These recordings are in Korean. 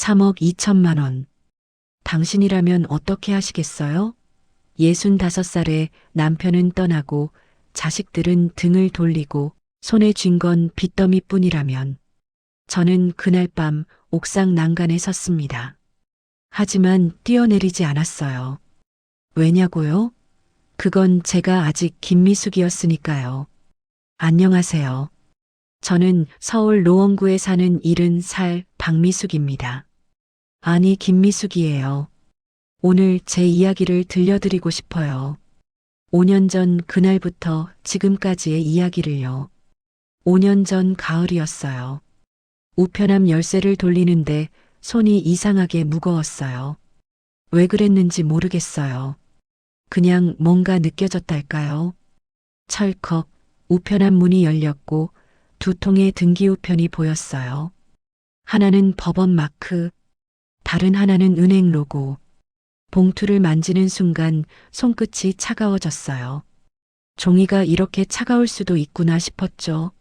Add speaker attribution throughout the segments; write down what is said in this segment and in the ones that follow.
Speaker 1: 3억 2천만 원. 당신이라면 어떻게 하시겠어요? 65살에 남편은 떠나고 자식들은 등을 돌리고 손에 쥔 건 빚더미뿐이라면 저는 그날 밤 옥상 난간에 섰습니다. 하지만 뛰어내리지 않았어요. 왜냐고요? 그건 제가 아직 김미숙이었으니까요. 안녕하세요. 저는 서울 노원구에 사는 70살 박미숙입니다. 아니, 김미숙이에요. 오늘 제 이야기를 들려드리고 싶어요. 5년 전 그날부터 지금까지의 이야기를요. 5년 전 가을이었어요. 우편함 열쇠를 돌리는데 손이 이상하게 무거웠어요. 왜 그랬는지 모르겠어요. 그냥 뭔가 느껴졌달까요? 철컥 우편함 문이 열렸고 두 통의 등기우편이 보였어요. 하나는 법원 마크, 다른 하나는 은행 로고. 봉투를 만지는 순간 손끝이 차가워졌어요. 종이가 이렇게 차가울 수도 있구나 싶었죠.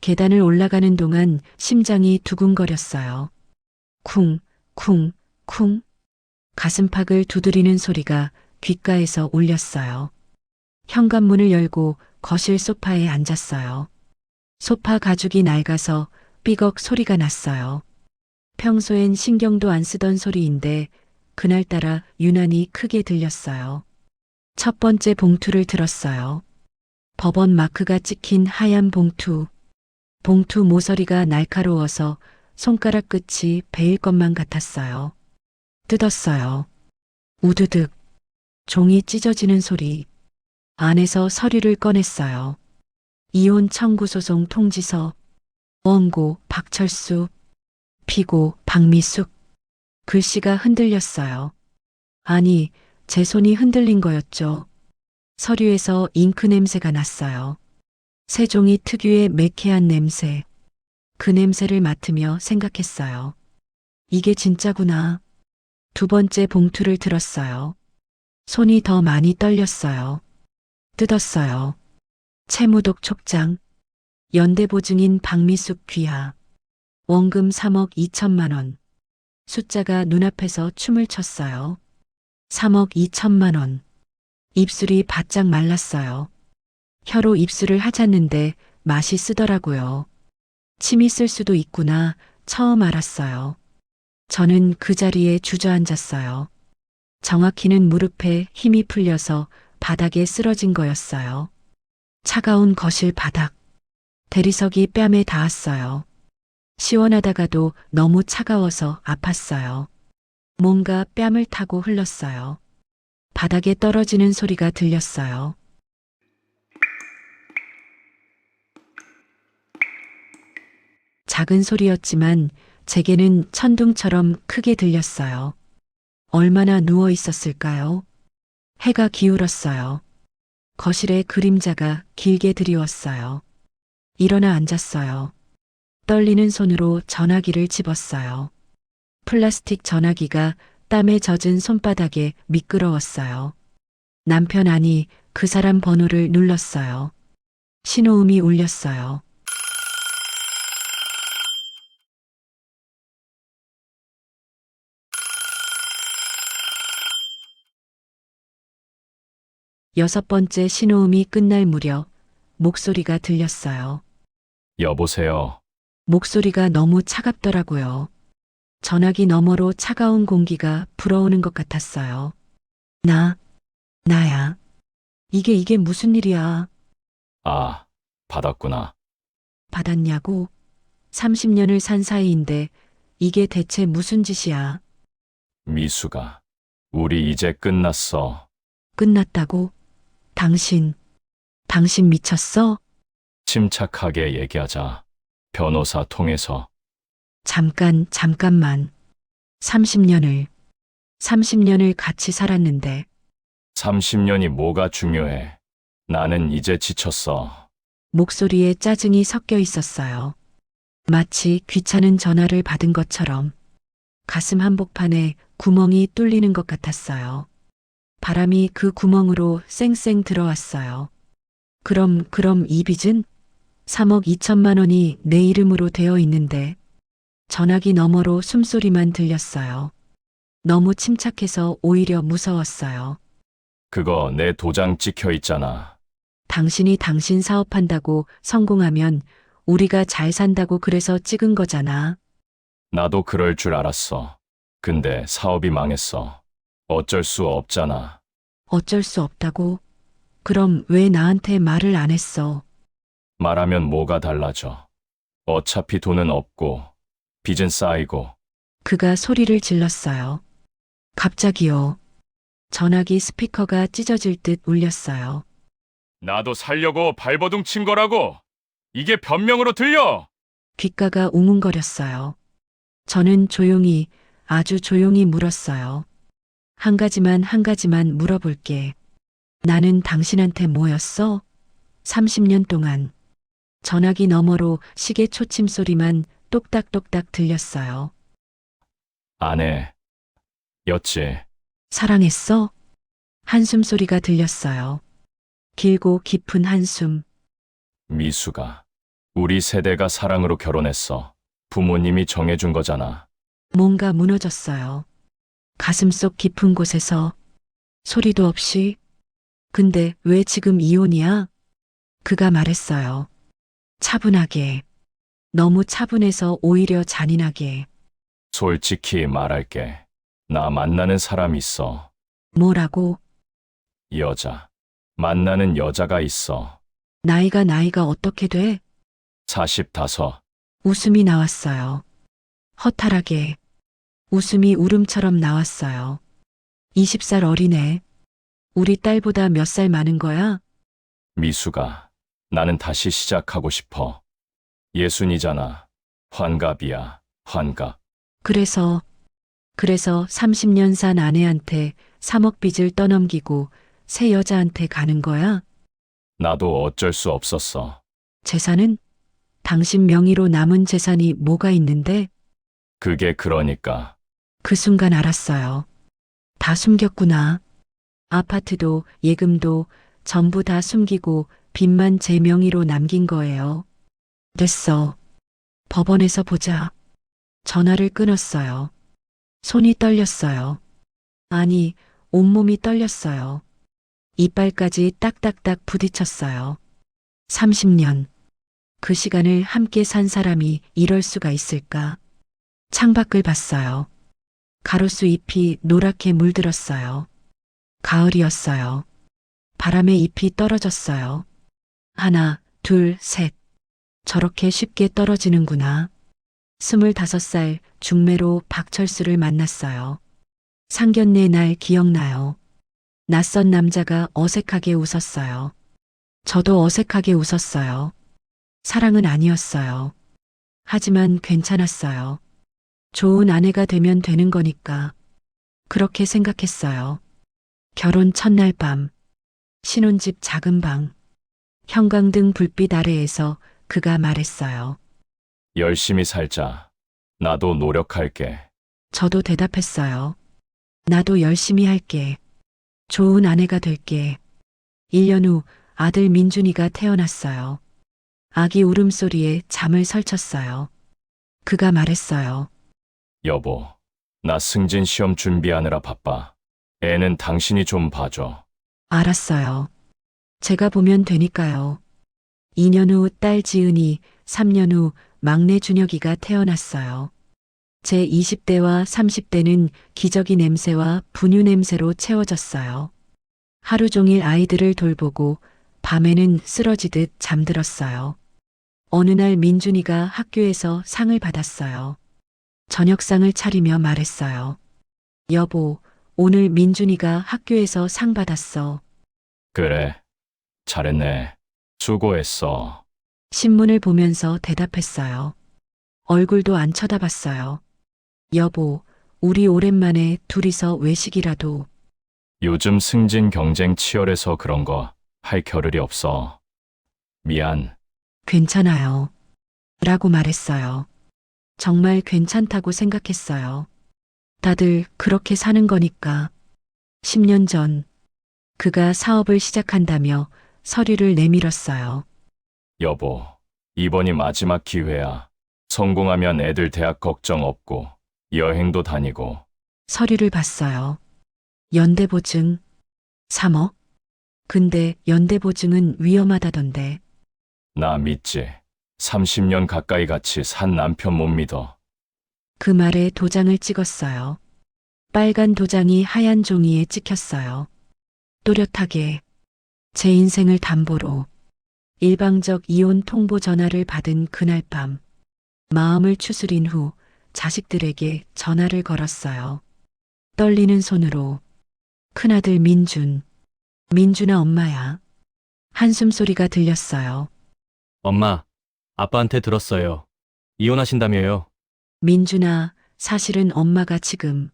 Speaker 1: 계단을 올라가는 동안 심장이 두근거렸어요. 쿵, 쿵, 쿵. 가슴팍을 두드리는 소리가 귓가에서 울렸어요. 현관문을 열고 거실 소파에 앉았어요. 소파 가죽이 낡아서 삐걱 소리가 났어요. 평소엔 신경도 안 쓰던 소리인데 그날따라 유난히 크게 들렸어요. 첫 번째 봉투를 들었어요. 법원 마크가 찍힌 하얀 봉투. 봉투 모서리가 날카로워서 손가락 끝이 베일 것만 같았어요. 뜯었어요. 우드득. 종이 찢어지는 소리. 안에서 서류를 꺼냈어요. 이혼 청구 소송 통지서. 원고 박철수. 피고 박미숙. 글씨가 흔들렸어요. 아니, 제 손이 흔들린 거였죠. 서류에서 잉크 냄새가 났어요. 세종이 특유의 매캐한 냄새. 그 냄새를 맡으며 생각했어요. 이게 진짜구나. 두 번째 봉투를 들었어요. 손이 더 많이 떨렸어요. 뜯었어요. 채무독 촉장. 연대보증인 박미숙 귀하. 원금 3억 2천만 원. 숫자가 눈앞에서 춤을 췄어요. 3억 2천만 원. 입술이 바짝 말랐어요. 혀로 입술을 하잤는데 맛이 쓰더라고요. 침이 쓸 수도 있구나 처음 알았어요. 저는 그 자리에 주저앉았어요. 정확히는 무릎에 힘이 풀려서 바닥에 쓰러진 거였어요. 차가운 거실 바닥. 대리석이 뺨에 닿았어요. 시원하다가도 너무 차가워서 아팠어요. 뭔가 뺨을 타고 흘렀어요. 바닥에 떨어지는 소리가 들렸어요. 작은 소리였지만 제게는 천둥처럼 크게 들렸어요. 얼마나 누워 있었을까요? 해가 기울었어요. 거실에 그림자가 길게 드리웠어요. 일어나 앉았어요. 떨리는 손으로 전화기를 집었어요. 플라스틱 전화기가 땀에 젖은 손바닥에 미끄러웠어요. 남편 아니 그 사람 번호를 눌렀어요. 신호음이 울렸어요. 여섯 번째 신호음이 끝날 무렵 목소리가 들렸어요.
Speaker 2: 여보세요.
Speaker 1: 목소리가 너무 차갑더라고요. 전화기 너머로 차가운 공기가 불어오는 것 같았어요. 나야. 이게 무슨 일이야?
Speaker 2: 아, 받았구나.
Speaker 1: 받았냐고? 30년을 산 사이인데 이게 대체 무슨 짓이야?
Speaker 2: 미수가. 우리 이제 끝났어.
Speaker 1: 끝났다고? 당신 미쳤어?
Speaker 2: 침착하게 얘기하자. 변호사 통해서.
Speaker 1: 잠깐만. 30년을 같이 살았는데
Speaker 2: 30년이 뭐가 중요해. 나는 이제 지쳤어.
Speaker 1: 목소리에 짜증이 섞여 있었어요. 마치 귀찮은 전화를 받은 것처럼 가슴 한복판에 구멍이 뚫리는 것 같았어요. 바람이 그 구멍으로 쌩쌩 들어왔어요. 그럼 이 빚은 3억 2천만 원이 내 이름으로 되어 있는데 전화기 너머로 숨소리만 들렸어요. 너무 침착해서 오히려 무서웠어요.
Speaker 2: 그거 내 도장 찍혀 있잖아.
Speaker 1: 당신이 당신 사업한다고 성공하면 우리가 잘 산다고 그래서 찍은 거잖아.
Speaker 2: 나도 그럴 줄 알았어. 근데 사업이 망했어. 어쩔 수 없잖아.
Speaker 1: 어쩔 수 없다고? 그럼 왜 나한테 말을 안 했어?
Speaker 2: 말하면 뭐가 달라져. 어차피 돈은 없고, 빚은 쌓이고,
Speaker 1: 그가 소리를 질렀어요. 갑자기요. 전화기 스피커가 찢어질 듯 울렸어요.
Speaker 2: 나도 살려고 발버둥 친 거라고! 이게 변명으로 들려!
Speaker 1: 귓가가 웅웅거렸어요. 저는 조용히, 아주 조용히 물었어요. 한 가지만 물어볼게. 나는 당신한테 뭐였어? 30년 동안. 전화기 너머로 시계 초침 소리만 똑딱똑딱 들렸어요.
Speaker 2: 아내, 였지.
Speaker 1: 사랑했어? 한숨 소리가 들렸어요. 길고 깊은 한숨.
Speaker 2: 미수가. 우리 세대가 사랑으로 결혼했어. 부모님이 정해준 거잖아.
Speaker 1: 뭔가 무너졌어요. 가슴속 깊은 곳에서 소리도 없이. 근데 왜 지금 이혼이야? 그가 말했어요. 차분하게. 너무 차분해서 오히려 잔인하게.
Speaker 2: 솔직히 말할게. 나 만나는 사람 있어.
Speaker 1: 뭐라고?
Speaker 2: 여자. 만나는 여자가 있어.
Speaker 1: 나이가 어떻게 돼?
Speaker 2: 45.
Speaker 1: 웃음이 나왔어요. 허탈하게. 웃음이 울음처럼 나왔어요. 20살 어리네. 우리 딸보다 몇 살 많은 거야?
Speaker 2: 미수가. 나는 다시 시작하고 싶어. 예순이잖아. 환갑이야. 환갑.
Speaker 1: 그래서 30년 산 아내한테 3억 빚을 떠넘기고 새 여자한테 가는 거야?
Speaker 2: 나도 어쩔 수 없었어.
Speaker 1: 재산은? 당신 명의로 남은 재산이 뭐가 있는데?
Speaker 2: 그게 그러니까.
Speaker 1: 그 순간 알았어요. 다 숨겼구나. 아파트도 예금도 전부 다 숨기고 빚만 제 명의로 남긴 거예요. 됐어. 법원에서 보자. 전화를 끊었어요. 손이 떨렸어요. 아니, 온몸이 떨렸어요. 이빨까지 딱딱딱 부딪혔어요. 30년. 그 시간을 함께 산 사람이 이럴 수가 있을까? 창밖을 봤어요. 가로수 잎이 노랗게 물들었어요. 가을이었어요. 바람에 잎이 떨어졌어요. 하나, 둘, 셋. 저렇게 쉽게 떨어지는구나. 25살 중매로 박철수를 만났어요. 상견례 날 기억나요. 낯선 남자가 어색하게 웃었어요. 저도 어색하게 웃었어요. 사랑은 아니었어요. 하지만 괜찮았어요. 좋은 아내가 되면 되는 거니까. 그렇게 생각했어요. 결혼 첫날 밤. 신혼집 작은 방. 형광등 불빛 아래에서 그가 말했어요.
Speaker 2: 열심히 살자. 나도 노력할게.
Speaker 1: 저도 대답했어요. 나도 열심히 할게. 좋은 아내가 될게. 1년 후 아들 민준이가 태어났어요. 아기 울음소리에 잠을 설쳤어요. 그가 말했어요.
Speaker 2: 여보, 나 승진 시험 준비하느라 바빠. 애는 당신이 좀 봐줘.
Speaker 1: 알았어요. 제가 보면 되니까요. 2년 후 딸 지은이, 3년 후 막내 준혁이가 태어났어요. 제 20대와 30대는 기저귀 냄새와 분유 냄새로 채워졌어요. 하루 종일 아이들을 돌보고 밤에는 쓰러지듯 잠들었어요. 어느 날 민준이가 학교에서 상을 받았어요. 저녁상을 차리며 말했어요. 여보, 오늘 민준이가 학교에서 상 받았어.
Speaker 2: 그래. 잘했네. 수고했어.
Speaker 1: 신문을 보면서 대답했어요. 얼굴도 안 쳐다봤어요. 여보, 우리 오랜만에 둘이서 외식이라도.
Speaker 2: 요즘 승진 경쟁 치열해서 그런 거 할 겨를이 없어. 미안.
Speaker 1: 괜찮아요. 라고 말했어요. 정말 괜찮다고 생각했어요. 다들 그렇게 사는 거니까. 10년 전, 그가 사업을 시작한다며 서류를 내밀었어요.
Speaker 2: 여보, 이번이 마지막 기회야. 성공하면 애들 대학 걱정 없고 여행도 다니고.
Speaker 1: 서류를 봤어요. 연대보증 3억? 근데 연대보증은 위험하다던데.
Speaker 2: 나 믿지. 30년 가까이 같이 산 남편 못 믿어.
Speaker 1: 그 말에 도장을 찍었어요. 빨간 도장이 하얀 종이에 찍혔어요. 또렷하게 제 인생을 담보로 일방적 이혼 통보 전화를 받은 그날 밤 마음을 추스린 후 자식들에게 전화를 걸었어요. 떨리는 손으로 큰아들 민준아 엄마야. 한숨 소리가 들렸어요.
Speaker 3: 엄마, 아빠한테 들었어요. 이혼하신다며요.
Speaker 1: 민준아, 사실은 엄마가 지금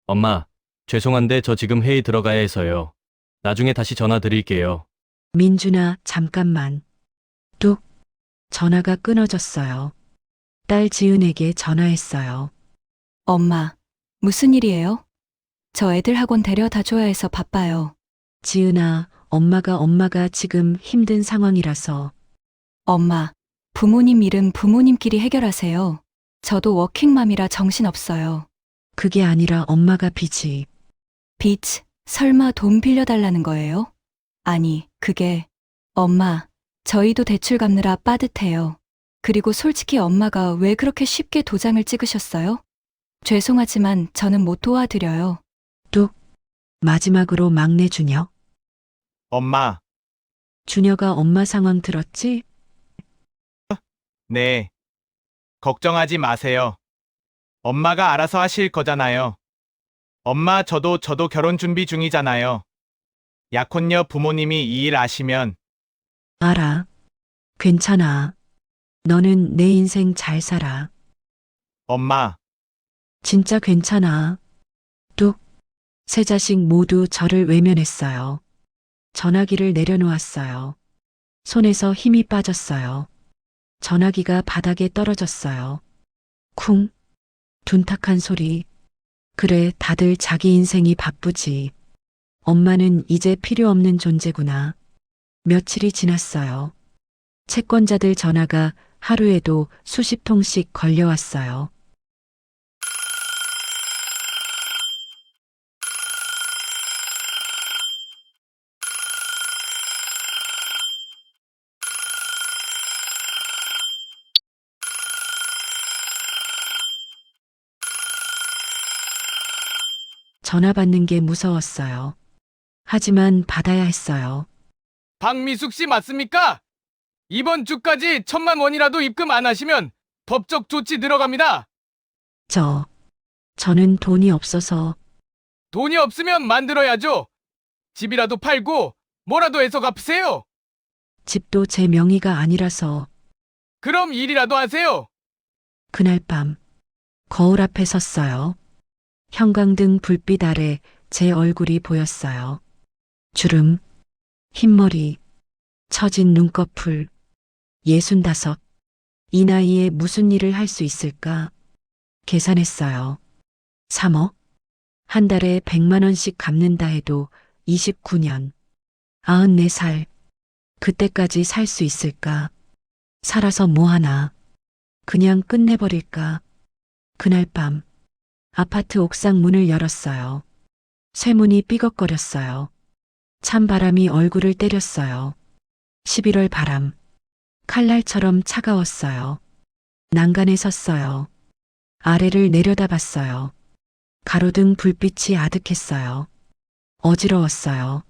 Speaker 3: 엄마, 죄송한데 저 지금 회의 들어가야 해서요. 나중에 다시 전화 드릴게요.
Speaker 1: 민준아, 잠깐만. 뚝. 전화가 끊어졌어요. 딸 지은에게 전화했어요.
Speaker 4: 엄마, 무슨 일이에요? 저 애들 학원 데려다 줘야 해서 바빠요.
Speaker 1: 지은아, 엄마가 지금 힘든 상황이라서.
Speaker 4: 엄마, 부모님 일은 부모님끼리 해결하세요. 저도 워킹맘이라 정신없어요.
Speaker 1: 그게 아니라 엄마가 빚이.
Speaker 4: 빚, 설마 돈 빌려달라는 거예요? 아니, 엄마, 저희도 대출 갚느라 빠듯해요. 그리고 솔직히 엄마가 왜 그렇게 쉽게 도장을 찍으셨어요? 죄송하지만 저는 못 도와드려요.
Speaker 1: 뚝. 마지막으로 막내 준혁.
Speaker 5: 엄마,
Speaker 1: 준혁아 엄마 상황 들었지?
Speaker 5: 네. 걱정하지 마세요. 엄마가 알아서 하실 거잖아요. 엄마, 저도 결혼 준비 중이잖아요. 약혼녀 부모님이 이 일 아시면
Speaker 1: 알아. 괜찮아. 너는 내 인생 잘 살아.
Speaker 5: 엄마,
Speaker 1: 진짜 괜찮아. 뚝. 세 자식 모두 저를 외면했어요. 전화기를 내려놓았어요. 손에서 힘이 빠졌어요. 전화기가 바닥에 떨어졌어요. 쿵. 둔탁한 소리. 그래, 다들 자기 인생이 바쁘지. 엄마는 이제 필요 없는 존재구나. 며칠이 지났어요. 채권자들 전화가 하루에도 수십 통씩 걸려왔어요. 전화 받는 게 무서웠어요. 하지만 받아야 했어요.
Speaker 6: 박미숙 씨 맞습니까? 이번 주까지 1,000만 원이라도 입금 안 하시면 법적 조치 들어갑니다.
Speaker 1: 저는 돈이 없어서.
Speaker 6: 돈이 없으면 만들어야죠. 집이라도 팔고 뭐라도 해서 갚으세요.
Speaker 1: 집도 제 명의가 아니라서.
Speaker 6: 그럼 일이라도 하세요.
Speaker 1: 그날 밤 거울 앞에 섰어요. 형광등 불빛 아래 제 얼굴이 보였어요. 주름, 흰머리, 처진 눈꺼풀, 65. 이 나이에 무슨 일을 할 수 있을까? 계산했어요. 3억? 한 달에 100만 원씩 갚는다 해도 29년. 94살. 그때까지 살 수 있을까? 살아서 뭐하나? 그냥 끝내버릴까? 그날 밤 아파트 옥상 문을 열었어요. 쇠문이 삐걱거렸어요. 찬바람이 얼굴을 때렸어요. 11월 바람. 칼날처럼 차가웠어요. 난간에 섰어요. 아래를 내려다봤어요. 가로등 불빛이 아득했어요. 어지러웠어요.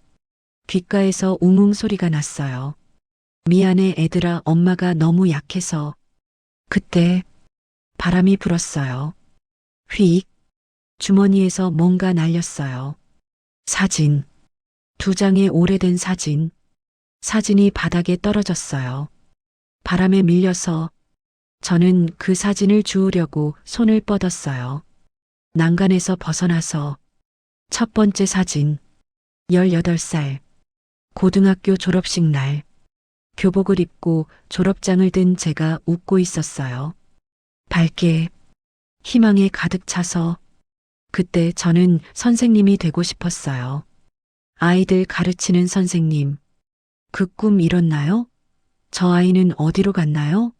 Speaker 1: 귓가에서 웅웅 소리가 났어요. 미안해 애들아, 엄마가 너무 약해서. 그때 바람이 불었어요. 휙. 주머니에서 뭔가 날렸어요. 사진. 2장의 오래된 사진. 사진이 바닥에 떨어졌어요. 바람에 밀려서 저는 그 사진을 주우려고 손을 뻗었어요. 난간에서 벗어나서 첫 번째 사진. 18살. 고등학교 졸업식 날. 교복을 입고 졸업장을 든 제가 웃고 있었어요. 밝게, 희망에 가득 차서. 그때 저는 선생님이 되고 싶었어요. 아이들 가르치는 선생님. 그 꿈 이뤘나요? 저 아이는 어디로 갔나요?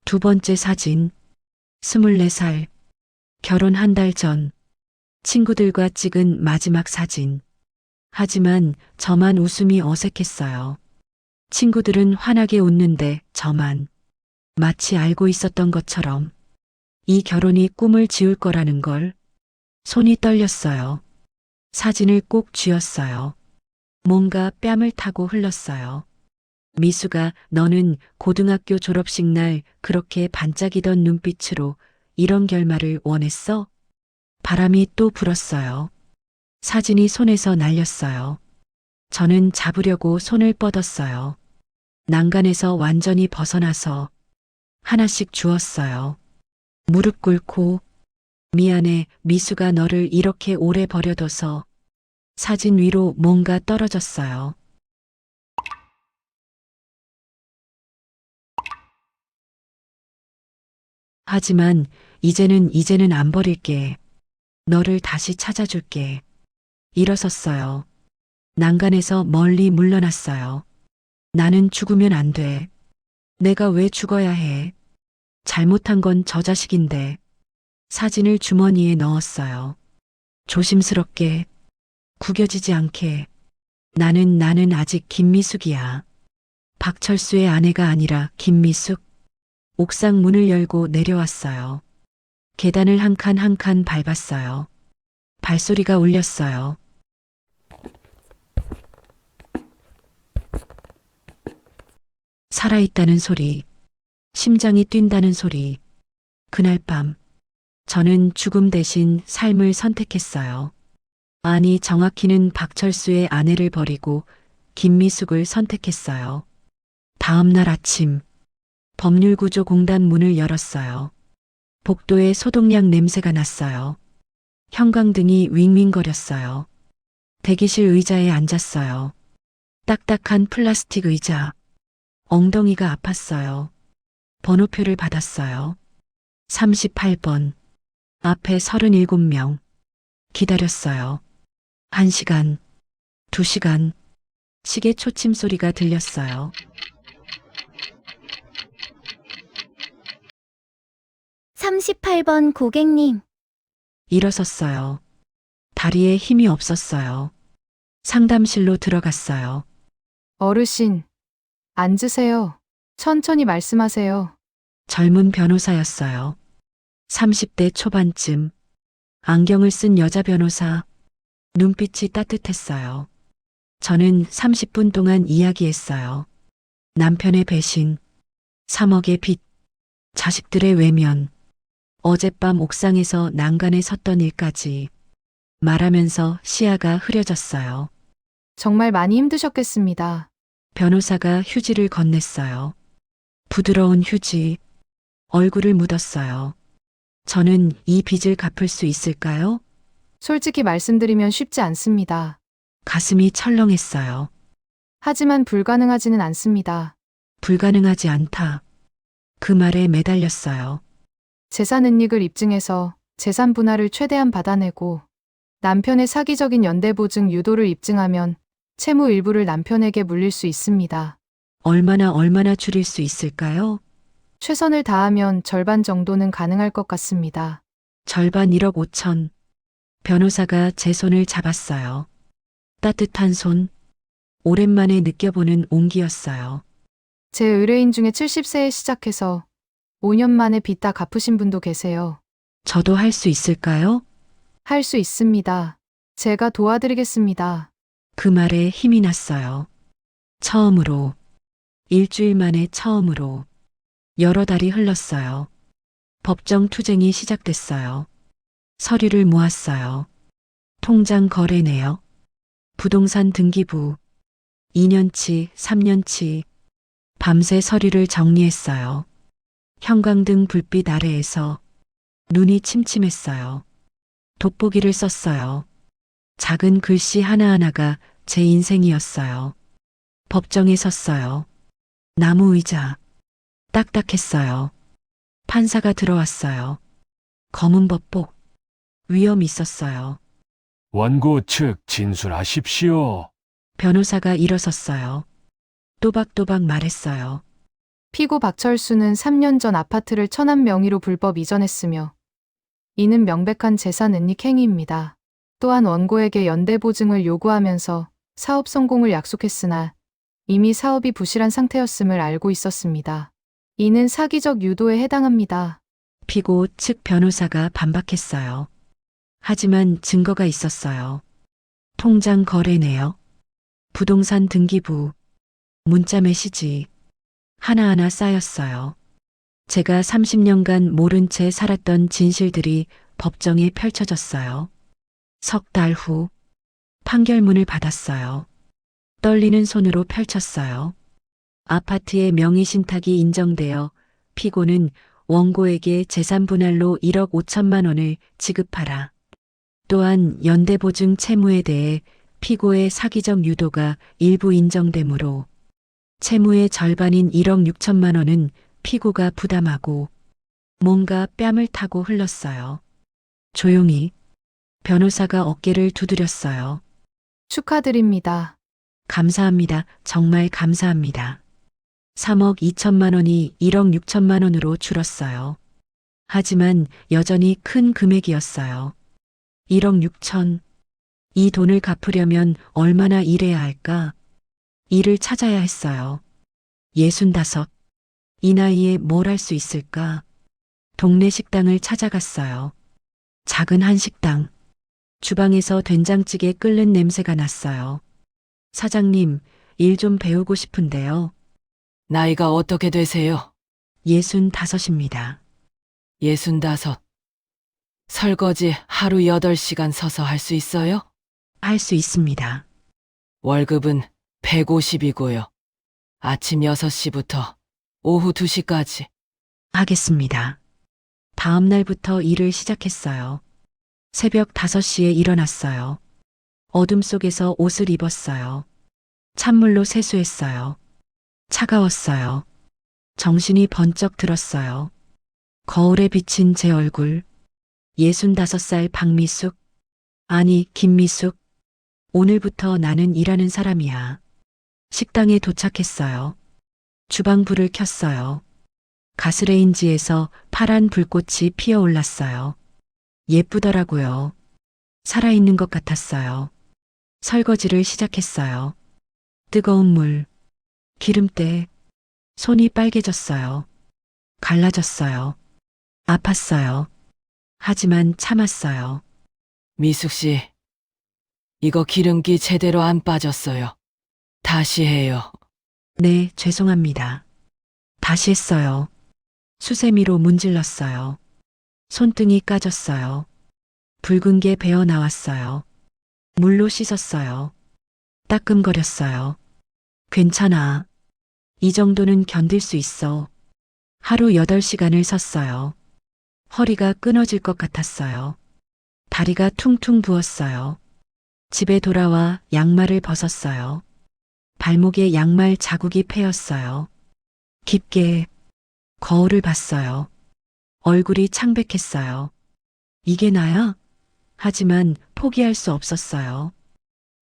Speaker 1: 두 번째 사진. 24살. 결혼 한 달 전. 친구들과 찍은 마지막 사진. 하지만 저만 웃음이 어색했어요. 친구들은 환하게 웃는데 저만 마치 알고 있었던 것처럼 이 결혼이 꿈을 지울 거라는 걸. 손이 떨렸어요. 사진을 꼭 쥐었어요. 뭔가 뺨을 타고 흘렀어요. 미수가 너는 고등학교 졸업식 날 그렇게 반짝이던 눈빛으로 이런 결말을 원했어? 바람이 또 불었어요. 사진이 손에서 날렸어요. 저는 잡으려고 손을 뻗었어요. 난간에서 완전히 벗어나서 하나씩 주었어요. 무릎 꿇고 미안해, 미수가 너를 이렇게 오래 버려둬서. 사진 위로 뭔가 떨어졌어요. 하지만 이제는 안 버릴게. 너를 다시 찾아줄게. 일어섰어요. 난간에서 멀리 물러났어요. 나는 죽으면 안 돼. 내가 왜 죽어야 해? 잘못한 건 저 자식인데. 사진을 주머니에 넣었어요. 조심스럽게, 구겨지지 않게. 나는 아직 김미숙이야. 박철수의 아내가 아니라 김미숙. 옥상 문을 열고 내려왔어요. 계단을 한 칸 한 칸 밟았어요. 발소리가 울렸어요. 살아있다는 소리, 심장이 뛴다는 소리. 그날 밤, 저는 죽음 대신 삶을 선택했어요. 아니, 정확히는 박철수의 아내를 버리고 김미숙을 선택했어요. 다음 날 아침, 법률구조공단 문을 열었어요. 복도에 소독약 냄새가 났어요. 형광등이 윙윙거렸어요. 대기실 의자에 앉았어요. 딱딱한 플라스틱 의자. 엉덩이가 아팠어요. 번호표를 받았어요. 38번. 앞에 37명. 기다렸어요. 1시간, 2시간. 시계 초침 소리가 들렸어요.
Speaker 7: (38번) 고객님.
Speaker 1: 일어섰어요. 다리에 힘이 없었어요. 상담실로 들어갔어요.
Speaker 8: 어르신, 앉으세요. 천천히 말씀하세요.
Speaker 1: 젊은 변호사였어요. 30대 초반쯤. 안경을 쓴 여자 변호사. 눈빛이 따뜻했어요. 저는 30분 동안 이야기했어요. 남편의 배신, 3억의 빚, 자식들의 외면, 어젯밤 옥상에서 난간에 섰던 일까지. 말하면서 시야가 흐려졌어요.
Speaker 8: 정말 많이 힘드셨겠습니다.
Speaker 1: 변호사가 휴지를 건넸어요. 부드러운 휴지. 얼굴을 묻었어요. 저는 이 빚을 갚을 수 있을까요?
Speaker 8: 솔직히 말씀드리면 쉽지 않습니다.
Speaker 1: 가슴이 철렁했어요.
Speaker 8: 하지만 불가능하지는 않습니다.
Speaker 1: 불가능하지 않다. 그 말에 매달렸어요.
Speaker 8: 재산 은닉을 입증해서 재산 분할을 최대한 받아내고 남편의 사기적인 연대보증 유도를 입증하면 채무 일부를 남편에게 물릴 수 있습니다.
Speaker 1: 얼마나 줄일 수 있을까요?
Speaker 8: 최선을 다하면 절반 정도는 가능할 것 같습니다.
Speaker 1: 절반 1억 5천. 변호사가 제 손을 잡았어요. 따뜻한 손. 오랜만에 느껴보는 온기였어요.
Speaker 8: 제 의뢰인 중에 70세에 시작해서 5년 만에 빚 다 갚으신 분도 계세요.
Speaker 1: 저도 할 수 있을까요?
Speaker 8: 할 수 있습니다. 제가 도와드리겠습니다.
Speaker 1: 그 말에 힘이 났어요. 처음으로. 일주일 만에 처음으로. 여러 달이 흘렀어요. 법정 투쟁이 시작됐어요. 서류를 모았어요. 통장 거래 내역, 부동산 등기부, 2년치, 3년치. 밤새 서류를 정리했어요. 형광등 불빛 아래에서 눈이 침침했어요. 돋보기를 썼어요. 작은 글씨 하나하나가 제 인생이었어요. 법정에 섰어요. 나무 의자. 딱딱했어요. 판사가 들어왔어요. 검은 법복. 위험 있었어요.
Speaker 9: 원고 측 진술하십시오.
Speaker 1: 변호사가 일어섰어요. 또박또박 말했어요.
Speaker 8: 피고 박철수는 3년 전 아파트를 천안 명의로 불법 이전했으며 이는 명백한 재산 은닉 행위입니다. 또한 원고에게 연대 보증을 요구하면서 사업 성공을 약속했으나 이미 사업이 부실한 상태였음을 알고 있었습니다. 이는 사기적 유도에 해당합니다.
Speaker 1: 피고 측 변호사가 반박했어요. 하지만 증거가 있었어요. 통장 거래 내역, 부동산 등기부, 문자 메시지, 하나하나 쌓였어요. 제가 30년간 모른 채 살았던 진실들이 법정에 펼쳐졌어요. 석 달 후 판결문을 받았어요. 떨리는 손으로 펼쳤어요. 아파트의 명의 신탁이 인정되어 피고는 원고에게 재산 분할로 1억 5천만 원을 지급하라. 또한 연대보증 채무에 대해 피고의 사기적 유도가 일부 인정되므로 채무의 절반인 1억 6천만 원은 피고가 부담하고 뭔가 뺨을 타고 흘렀어요. 조용히 변호사가 어깨를 두드렸어요.
Speaker 8: 축하드립니다.
Speaker 1: 감사합니다. 정말 감사합니다. 3억 2천만 원이 1억 6천만 원으로 줄었어요. 하지만 여전히 큰 금액이었어요. 1억 6천. 이 돈을 갚으려면 얼마나 일해야 할까? 일을 찾아야 했어요. 65. 이 나이에 뭘 할 수 있을까? 동네 식당을 찾아갔어요. 작은 한식당. 주방에서 된장찌개 끓는 냄새가 났어요. 사장님, 일 좀 배우고 싶은데요.
Speaker 10: 나이가 어떻게 되세요?
Speaker 1: 65입니다.
Speaker 10: 65. 설거지 하루 8시간 서서 할 수 있어요?
Speaker 1: 할 수 있습니다.
Speaker 10: 월급은 150이고요. 아침 6시부터 오후 2시까지.
Speaker 1: 하겠습니다. 다음 날부터 일을 시작했어요. 새벽 5시에 일어났어요. 어둠 속에서 옷을 입었어요. 찬물로 세수했어요. 차가웠어요. 정신이 번쩍 들었어요. 거울에 비친 제 얼굴. 65살 박미숙. 아니, 김미숙. 오늘부터 나는 일하는 사람이야. 식당에 도착했어요. 주방 불을 켰어요. 가스레인지에서 파란 불꽃이 피어올랐어요. 예쁘더라고요. 살아있는 것 같았어요. 설거지를 시작했어요. 뜨거운 물, 기름때, 손이 빨개졌어요. 갈라졌어요. 아팠어요. 하지만 참았어요.
Speaker 10: 미숙 씨, 이거 기름기 제대로 안 빠졌어요. 다시 해요.
Speaker 1: 네, 죄송합니다. 다시 했어요. 수세미로 문질렀어요. 손등이 까졌어요. 붉은 게 배어 나왔어요. 물로 씻었어요. 따끔거렸어요. 괜찮아. 이 정도는 견딜 수 있어. 하루 8시간을 섰어요. 허리가 끊어질 것 같았어요. 다리가 퉁퉁 부었어요. 집에 돌아와 양말을 벗었어요. 발목에 양말 자국이 패였어요. 깊게 거울을 봤어요. 얼굴이 창백했어요. 이게 나야? 하지만 포기할 수 없었어요.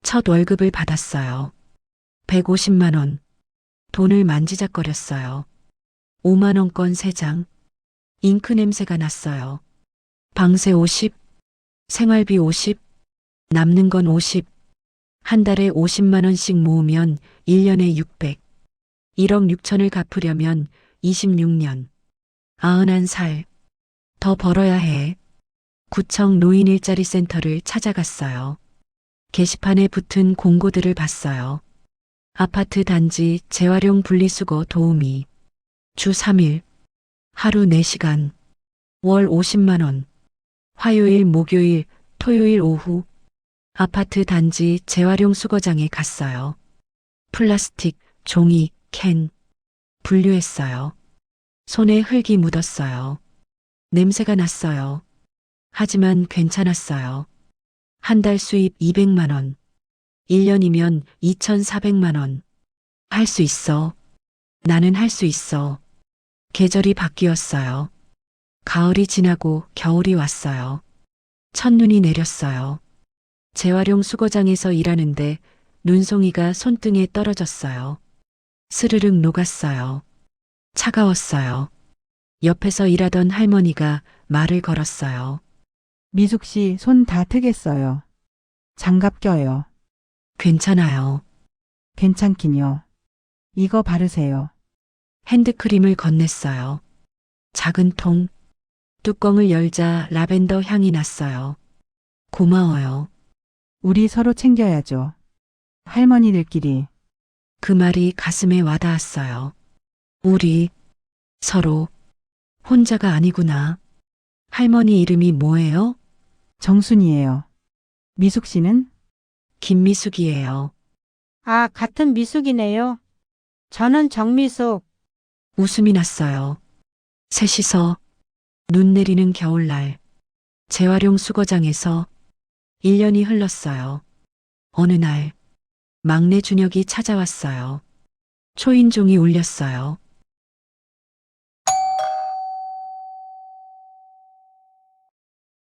Speaker 1: 첫 월급을 받았어요. 150만 원. 돈을 만지작거렸어요. 5만 원권 3장. 잉크 냄새가 났어요. 방세 50, 생활비 50, 남는 건 50. 한 달에 50만 원씩 모으면 1년에 600. 1억 6천을 갚으려면 26년. 91살. 더 벌어야 해. 구청 노인 일자리 센터를 찾아갔어요. 게시판에 붙은 공고들을 봤어요. 아파트 단지 재활용 분리수거 도우미. 주 3일. 하루 4시간. 월 50만 원. 화요일, 목요일, 토요일 오후. 아파트 단지 재활용 수거장에 갔어요. 플라스틱, 종이, 캔. 분류했어요. 손에 흙이 묻었어요. 냄새가 났어요. 하지만 괜찮았어요. 한 달 수입 200만 원. 1년이면 2,400만 원. 할 수 있어. 나는 할 수 있어. 계절이 바뀌었어요. 가을이 지나고 겨울이 왔어요. 첫눈이 내렸어요. 재활용 수거장에서 일하는데 눈송이가 손등에 떨어졌어요. 스르륵 녹았어요. 차가웠어요. 옆에서 일하던 할머니가 말을 걸었어요.
Speaker 11: 미숙 씨 손 다 트겠어요. 장갑 껴요.
Speaker 1: 괜찮아요.
Speaker 11: 괜찮긴요. 이거 바르세요.
Speaker 1: 핸드크림을 건넸어요. 작은 통. 뚜껑을 열자 라벤더 향이 났어요. 고마워요.
Speaker 11: 우리 서로 챙겨야죠. 할머니들끼리.
Speaker 1: 그 말이 가슴에 와닿았어요. 우리, 서로, 혼자가 아니구나. 할머니 이름이 뭐예요?
Speaker 11: 정순이에요. 미숙 씨는?
Speaker 1: 김미숙이에요.
Speaker 12: 아, 같은 미숙이네요. 저는 정미숙.
Speaker 1: 웃음이 났어요. 셋이서 눈 내리는 겨울날 재활용 수거장에서 1년이 흘렀어요. 어느 날 막내 준혁이 찾아왔어요. 초인종이 울렸어요.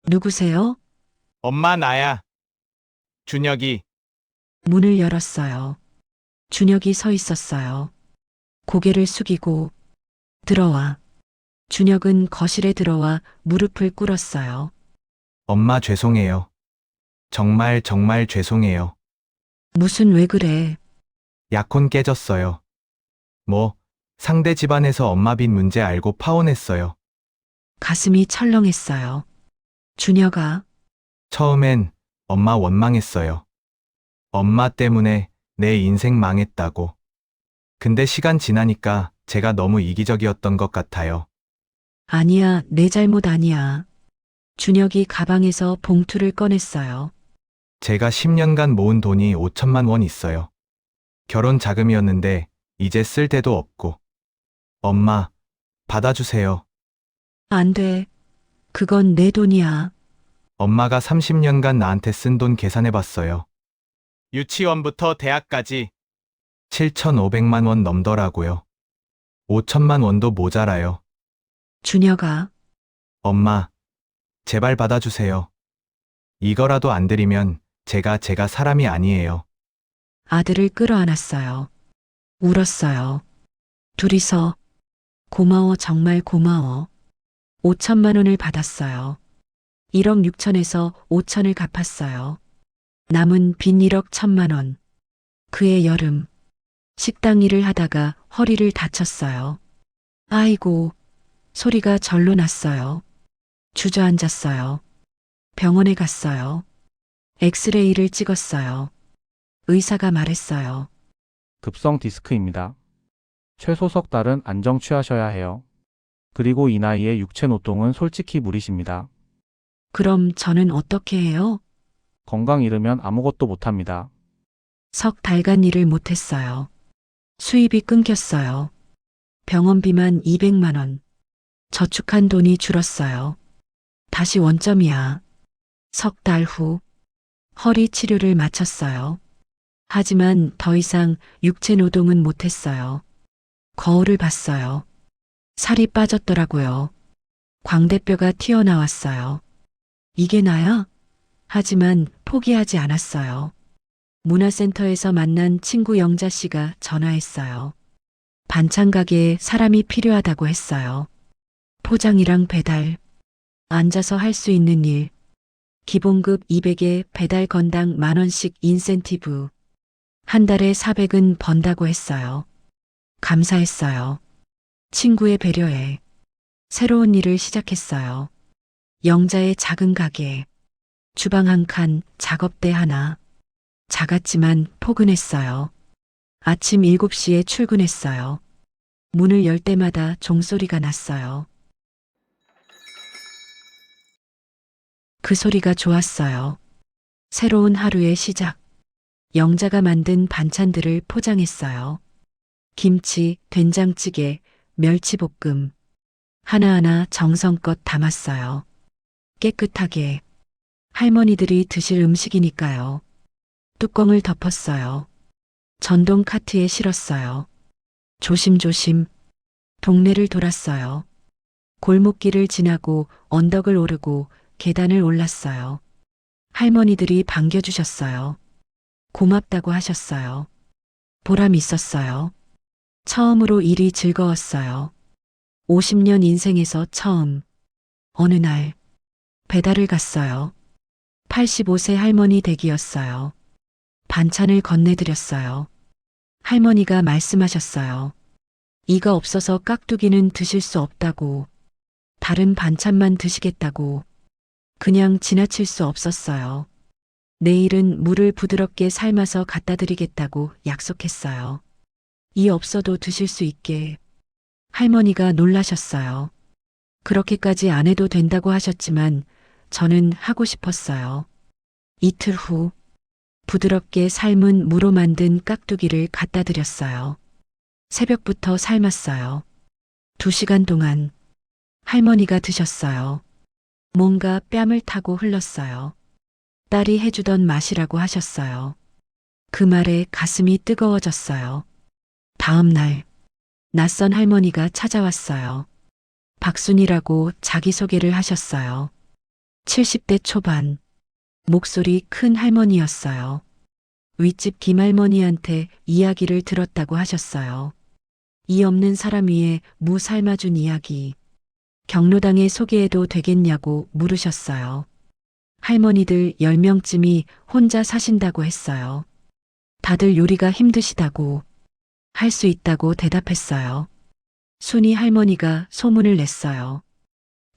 Speaker 1: 누구세요?
Speaker 5: 엄마 나야. 준혁이.
Speaker 1: 문을 열었어요. 준혁이 서 있었어요. 고개를 숙이고 들어와. 준혁은 거실에 들어와 무릎을 꿇었어요.
Speaker 5: 엄마 죄송해요. 정말 정말 죄송해요.
Speaker 1: 무슨 왜 그래?
Speaker 5: 약혼 깨졌어요. 뭐 상대 집안에서 엄마 빚 문제 알고 파혼했어요.
Speaker 1: 가슴이 철렁했어요. 준혁아,
Speaker 5: 처음엔 엄마 원망했어요. 엄마 때문에 내 인생 망했다고. 근데 시간 지나니까 제가 너무 이기적이었던 것 같아요.
Speaker 1: 아니야, 내 잘못 아니야. 준혁이 가방에서 봉투를 꺼냈어요.
Speaker 5: 제가 10년간 모은 돈이 5천만 원 있어요. 결혼 자금이었는데 이제 쓸 데도 없고. 엄마, 받아주세요.
Speaker 1: 안 돼. 그건 내 돈이야.
Speaker 5: 엄마가 30년간 나한테 쓴 돈 계산해봤어요. 유치원부터 대학까지 7,500만 원 넘더라고요. 5천만 원도 모자라요.
Speaker 1: 준혁아,
Speaker 5: 엄마, 제발 받아주세요. 이거라도 안 드리면 제가 사람이 아니에요.
Speaker 1: 아들을 끌어안았어요. 울었어요. 둘이서 고마워, 정말 고마워. 5천만 원을 받았어요. 1억 6천에서 5천을 갚았어요. 남은 빈 1억 1천만 원. 그해 여름 식당 일을 하다가 허리를 다쳤어요. 아이고, 소리가 절로 났어요. 주저앉았어요. 병원에 갔어요. 엑스레이를 찍었어요. 의사가 말했어요.
Speaker 13: 급성 디스크입니다. 최소 석 달은 안정 취하셔야 해요. 그리고 이 나이에 육체 노동은 솔직히 무리십니다.
Speaker 1: 그럼 저는 어떻게 해요?
Speaker 13: 건강 잃으면 아무것도 못합니다.
Speaker 1: 석 달간 일을 못했어요. 수입이 끊겼어요. 병원비만 200만 원. 저축한 돈이 줄었어요. 다시 원점이야. 석 달 후 허리 치료를 마쳤어요. 하지만 더 이상 육체 노동은 못했어요. 거울을 봤어요. 살이 빠졌더라고요. 광대뼈가 튀어나왔어요. 이게 나야? 하지만 포기하지 않았어요. 문화센터에서 만난 친구 영자 씨가 전화했어요. 반찬 가게에 사람이 필요하다고 했어요. 포장이랑 배달, 앉아서 할 수 있는 일, 기본급 200에 배달 건당 10,000원씩 인센티브, 한 달에 400은 번다고 했어요. 감사했어요. 친구의 배려에 새로운 일을 시작했어요. 영자의 작은 가게, 주방 한 칸, 작업대 하나. 작았지만 포근했어요. 아침 7시에 출근했어요. 문을 열 때마다 종소리가 났어요. 그 소리가 좋았어요. 새로운 하루의 시작. 영자가 만든 반찬들을 포장했어요. 김치, 된장찌개, 멸치볶음. 하나하나 정성껏 담았어요. 깨끗하게. 할머니들이 드실 음식이니까요. 뚜껑을 덮었어요. 전동 카트에 실었어요. 조심조심 동네를 돌았어요. 골목길을 지나고 언덕을 오르고 계단을 올랐어요. 할머니들이 반겨주셨어요. 고맙다고 하셨어요. 보람 있었어요. 처음으로 일이 즐거웠어요. 50년 인생에서 처음 어느 날 배달을 갔어요. 85세 할머니 댁이었어요. 반찬을 건네드렸어요. 할머니가 말씀하셨어요. 이가 없어서 깍두기는 드실 수 없다고, 다른 반찬만 드시겠다고. 그냥 지나칠 수 없었어요. 내일은 물을 부드럽게 삶아서 갖다 드리겠다고 약속했어요. 이 없어도 드실 수 있게. 할머니가 놀라셨어요. 그렇게까지 안 해도 된다고 하셨지만 저는 하고 싶었어요. 이틀 후 부드럽게 삶은 무로 만든 깍두기를 갖다 드렸어요. 새벽부터 삶았어요. 2시간 동안 할머니가 드셨어요. 뭔가 뺨을 타고 흘렀어요. 딸이 해주던 맛이라고 하셨어요. 그 말에 가슴이 뜨거워졌어요. 다음 날 낯선 할머니가 찾아왔어요. 박순이라고 자기소개를 하셨어요. 70대 초반, 목소리 큰 할머니였어요. 윗집 김할머니한테 이야기를 들었다고 하셨어요. 이 없는 사람 위에 무 삶아준 이야기. 경로당에 소개해도 되겠냐고 물으셨어요. 할머니들 10명쯤이 혼자 사신다고 했어요. 다들 요리가 힘드시다고, 할 수 있다고 대답했어요. 순이 할머니가 소문을 냈어요.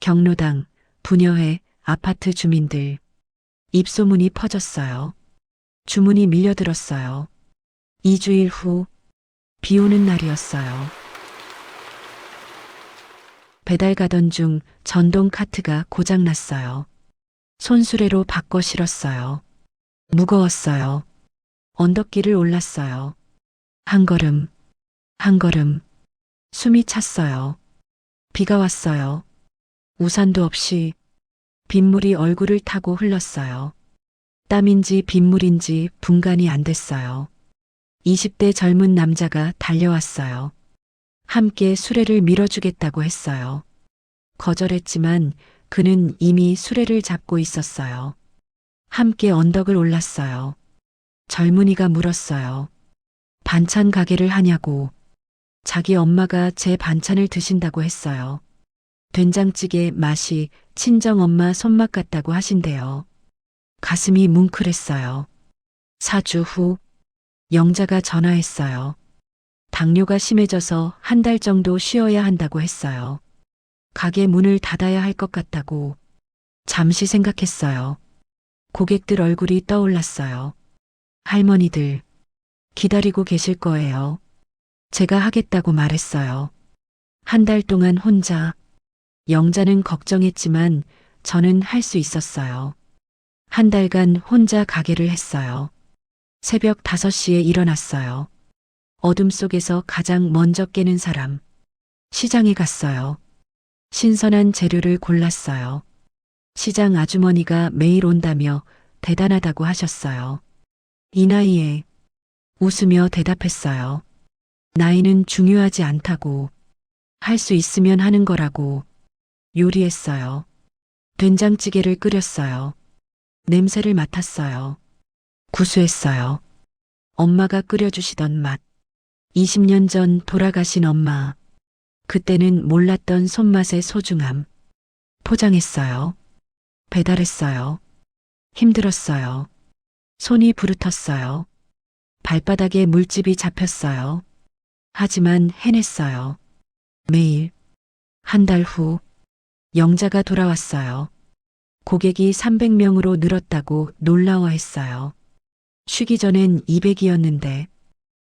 Speaker 1: 경로당, 부녀회, 아파트 주민들. 입소문이 퍼졌어요. 주문이 밀려들었어요. 2주일 후, 비 오는 날이었어요. 배달 가던 중 전동 카트가 고장났어요. 손수레로 바꿔 실었어요. 무거웠어요. 언덕길을 올랐어요. 한 걸음, 한 걸음. 숨이 찼어요. 비가 왔어요. 우산도 없이 빗물이 얼굴을 타고 흘렀어요. 땀인지 빗물인지 분간이 안 됐어요. 20대 젊은 남자가 달려왔어요. 함께 수레를 밀어주겠다고 했어요. 거절했지만 그는 이미 수레를 잡고 있었어요. 함께 언덕을 올랐어요. 젊은이가 물었어요. 반찬 가게를 하냐고. 자기 엄마가 제 반찬을 드신다고 했어요. 된장찌개 맛이 친정엄마 손맛 같다고 하신대요. 가슴이 뭉클했어요. 4주 후 영자가 전화했어요. 당뇨가 심해져서 한 달 정도 쉬어야 한다고 했어요. 가게 문을 닫아야 할 것 같다고. 잠시 생각했어요. 고객들 얼굴이 떠올랐어요. 할머니들 기다리고 계실 거예요. 제가 하겠다고 말했어요. 한 달 동안 혼자. 영자는 걱정했지만 저는 할 수 있었어요. 한 달간 혼자 가게를 했어요. 새벽 5시에 일어났어요. 어둠 속에서 가장 먼저 깨는 사람. 시장에 갔어요. 신선한 재료를 골랐어요. 시장 아주머니가 매일 온다며 대단하다고 하셨어요. 이 나이에 웃으며 대답했어요. 나이는 중요하지 않다고. 할 수 있으면 하는 거라고. 요리했어요. 된장찌개를 끓였어요. 냄새를 맡았어요. 구수했어요. 엄마가 끓여주시던 맛. 20년 전 돌아가신 엄마. 그때는 몰랐던 손맛의 소중함. 포장했어요. 배달했어요. 힘들었어요. 손이 부르텄어요. 발바닥에 물집이 잡혔어요. 하지만 해냈어요. 매일. 한 달 후, 영자가 돌아왔어요. 고객이 300명으로 늘었다고 놀라워했어요. 쉬기 전엔 200이었는데,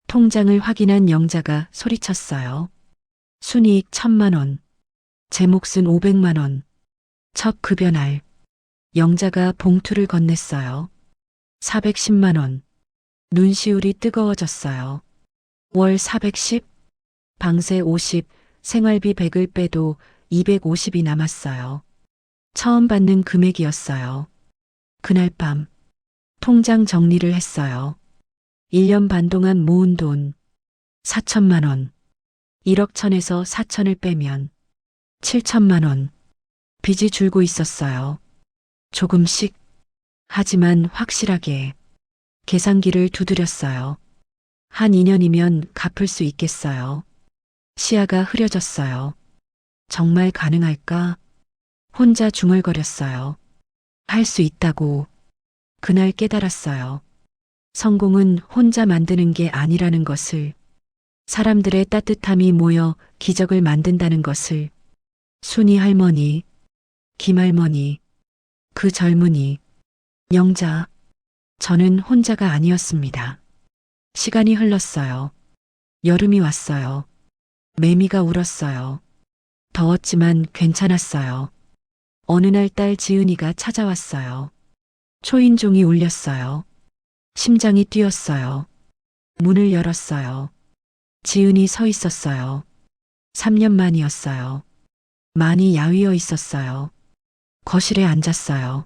Speaker 1: 통장을 확인한 영자가 소리쳤어요. 순이익 1000만 원. 제 몫은 500만 원. 첫 급여 날. 영자가 봉투를 건넸어요. 410만 원. 눈시울이 뜨거워졌어요. 월 410, 방세 50, 생활비 100을 빼도 250이 남았어요. 처음 받는 금액이었어요. 그날 밤 통장 정리를 했어요. 1년 반 동안 모은 돈 4천만 원. 1억 천에서 4천을 빼면 7천만 원. 빚이 줄고 있었어요. 조금씩. 하지만 확실하게. 계산기를 두드렸어요. 한 2년이면 갚을 수 있겠어요. 시야가 흐려졌어요. 정말 가능할까? 혼자 중얼거렸어요. 할 수 있다고. 그날 깨달았어요. 성공은 혼자 만드는 게 아니라는 것을, 사람들의 따뜻함이 모여 기적을 만든다는 것을. 순이 할머니, 김 할머니, 그 젊은이, 영자, 저는 혼자가 아니었습니다. 시간이 흘렀어요. 여름이 왔어요. 매미가 울었어요. 더웠지만 괜찮았어요. 어느 날 딸 지은이가 찾아왔어요. 초인종이 울렸어요. 심장이 뛰었어요. 문을 열었어요. 지은이 서 있었어요. 3년 만이었어요. 많이 야위어 있었어요. 거실에 앉았어요.